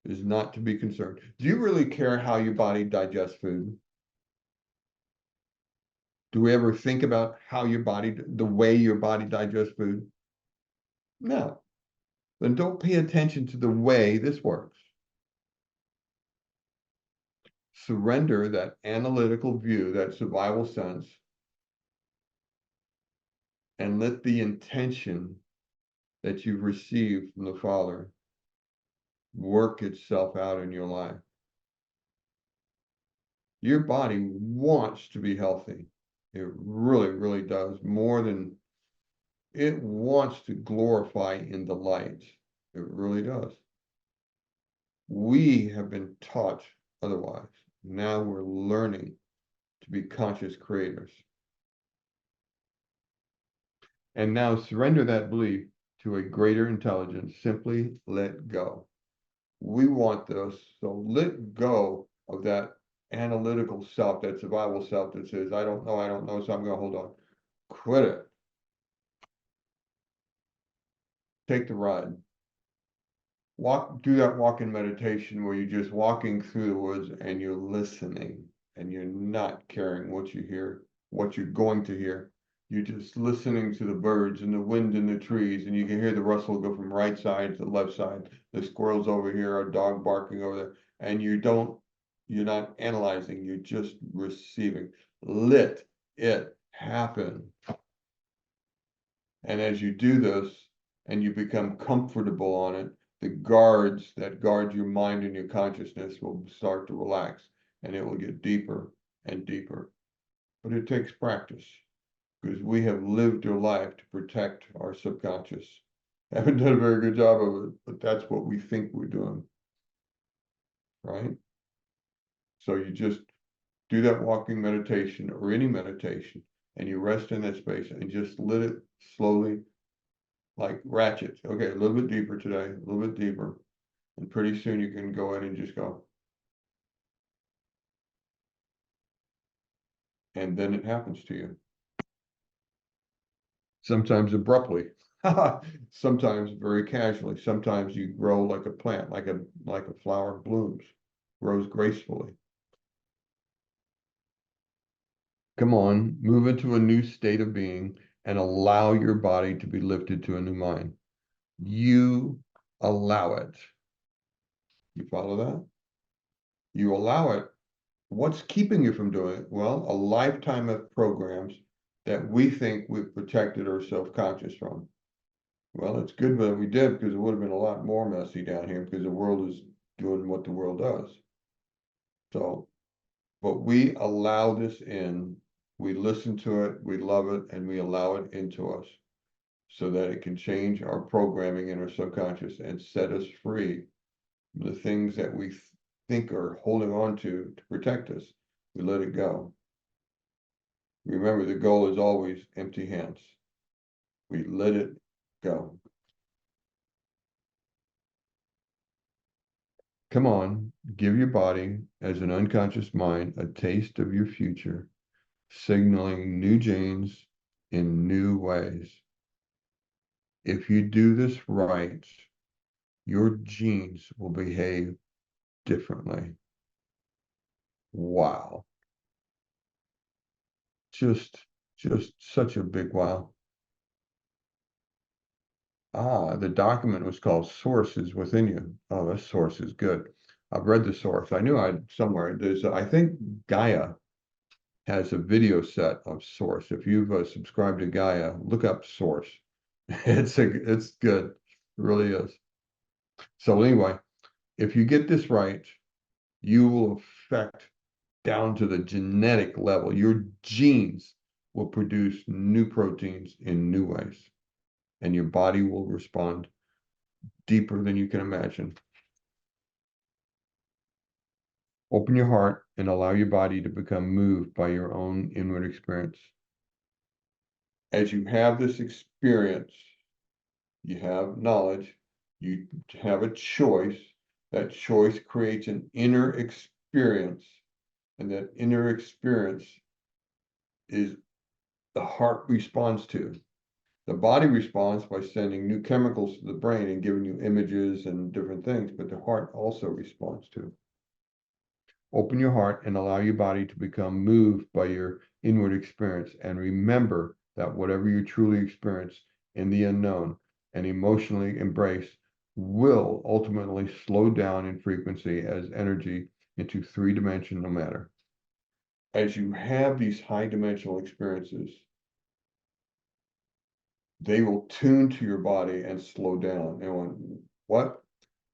is not to be concerned. Do you really care how your body digests food? Do we ever think about how your body, the way your body digests food? No. Then don't pay attention to the way this works. Surrender that analytical view, that survival sense, and let the intention that you've received from the Father work itself out in your life. Your body wants to be healthy. It really, really does, more than it wants to glorify in the light. It really does. We have been taught otherwise. Now we're learning to be conscious creators. And now surrender that belief to a greater intelligence. Simply let go. We want this, so let go of that analytical self, that survival self that says, I don't know, so I'm going to hold on. Quit it. Take the ride. Do that walk-in meditation where you're just walking through the woods and you're listening and you're not caring what you hear, what you're going to hear. You're just listening to the birds and the wind in the trees, and you can hear the rustle go from right side to left side. The squirrels over here, a dog barking over there, and you're not analyzing, you're just receiving. Let it happen. And as you do this and you become comfortable on it, the guards that guard your mind and your consciousness will start to relax, and it will get deeper and deeper. But it takes practice, because we have lived our life to protect our subconscious. Haven't done a very good job of it, but that's what we think we're doing, right? So you just do that walking meditation or any meditation, and you rest in that space and just let it slowly, like ratchet. Okay, a little bit deeper today, a little bit deeper. And pretty soon you can go in and just go. And then it happens to you. Sometimes abruptly, sometimes very casually. Sometimes you grow like a plant, like a flower blooms, grows gracefully. Come on, move into a new state of being and allow your body to be lifted to a new mind. You allow it. You follow that? You allow it. What's keeping you from doing it? Well, a lifetime of programs that we think we've protected or self-conscious from. Well, it's good that we did, because it would have been a lot more messy down here, because the world is doing what the world does. So, but we allow this in, we listen to it, we love it, and we allow it into us so that it can change our programming in our subconscious and set us free from the things that we think are holding on to protect us. We let it go. Remember, the goal is always empty hands. We let it go. Come on, give your body, as an unconscious mind, a taste of your future, signaling new genes in new ways. If you do this right, your genes will behave differently. Wow. Just such a big wow. The document was called Sources Within You. Oh, this source is good. I've read the source. I knew I'd somewhere. There's, I think Gaia has a video set of Source. If you've subscribed to Gaia, look up Source. It's good. It really is. So anyway, if you get this right, you will affect down to the genetic level. Your genes will produce new proteins in new ways, and your body will respond deeper than you can imagine. Open your heart and allow your body to become moved by your own inward experience. As you have this experience, you have knowledge, you have a choice. That choice creates an inner experience, and that inner experience is the heart responds to. The body responds by sending new chemicals to the brain and giving you images and different things, but the heart also responds to. Open your heart and allow your body to become moved by your inward experience. And remember that whatever you truly experience in the unknown and emotionally embrace will ultimately slow down in frequency as energy into three-dimensional matter. As you have these high-dimensional experiences, they will tune to your body and slow down. And what?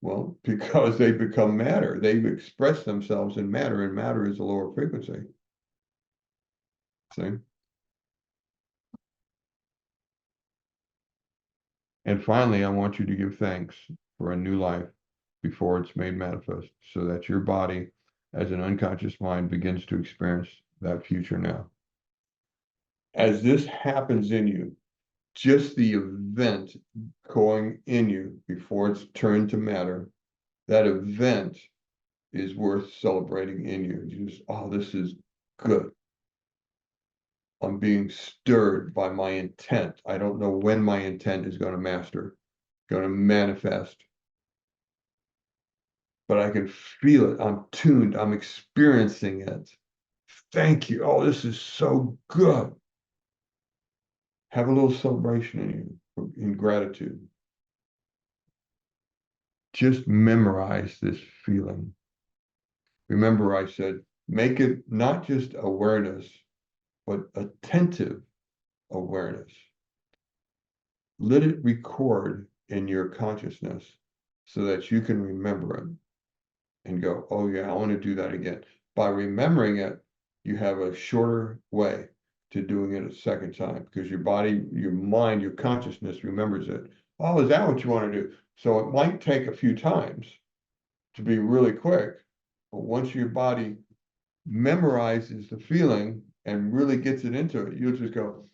Well, because they become matter. They express themselves in matter, and matter is a lower frequency. See? And finally, I want you to give thanks for a new life before it's made manifest, so that your body, as an unconscious mind, begins to experience that future now. As this happens in you, just the event going in you before it's turned to matter, that event is worth celebrating in you. You just, oh, this is good. I'm being stirred by my intent. I don't know when my intent is going to manifest, but I can feel it. I'm tuned. I'm experiencing it. Thank you. Oh, this is so good. Have a little celebration in you, in gratitude. Just memorize this feeling. Remember, I said, make it not just awareness, but attentive awareness. Let it record in your consciousness so that you can remember it and go, oh yeah, I want to do that again. By remembering it, you have a shorter way to doing it a second time, because your body, your mind, your consciousness remembers it. Oh, is that what you want to do? So it might take a few times to be really quick, but once your body memorizes the feeling and really gets it into it, you'll just go,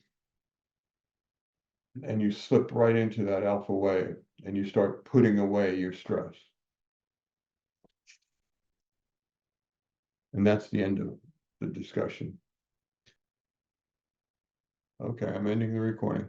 and you slip right into that alpha wave, and you start putting away your stress. And that's the end of the discussion. Okay, I'm ending the recording.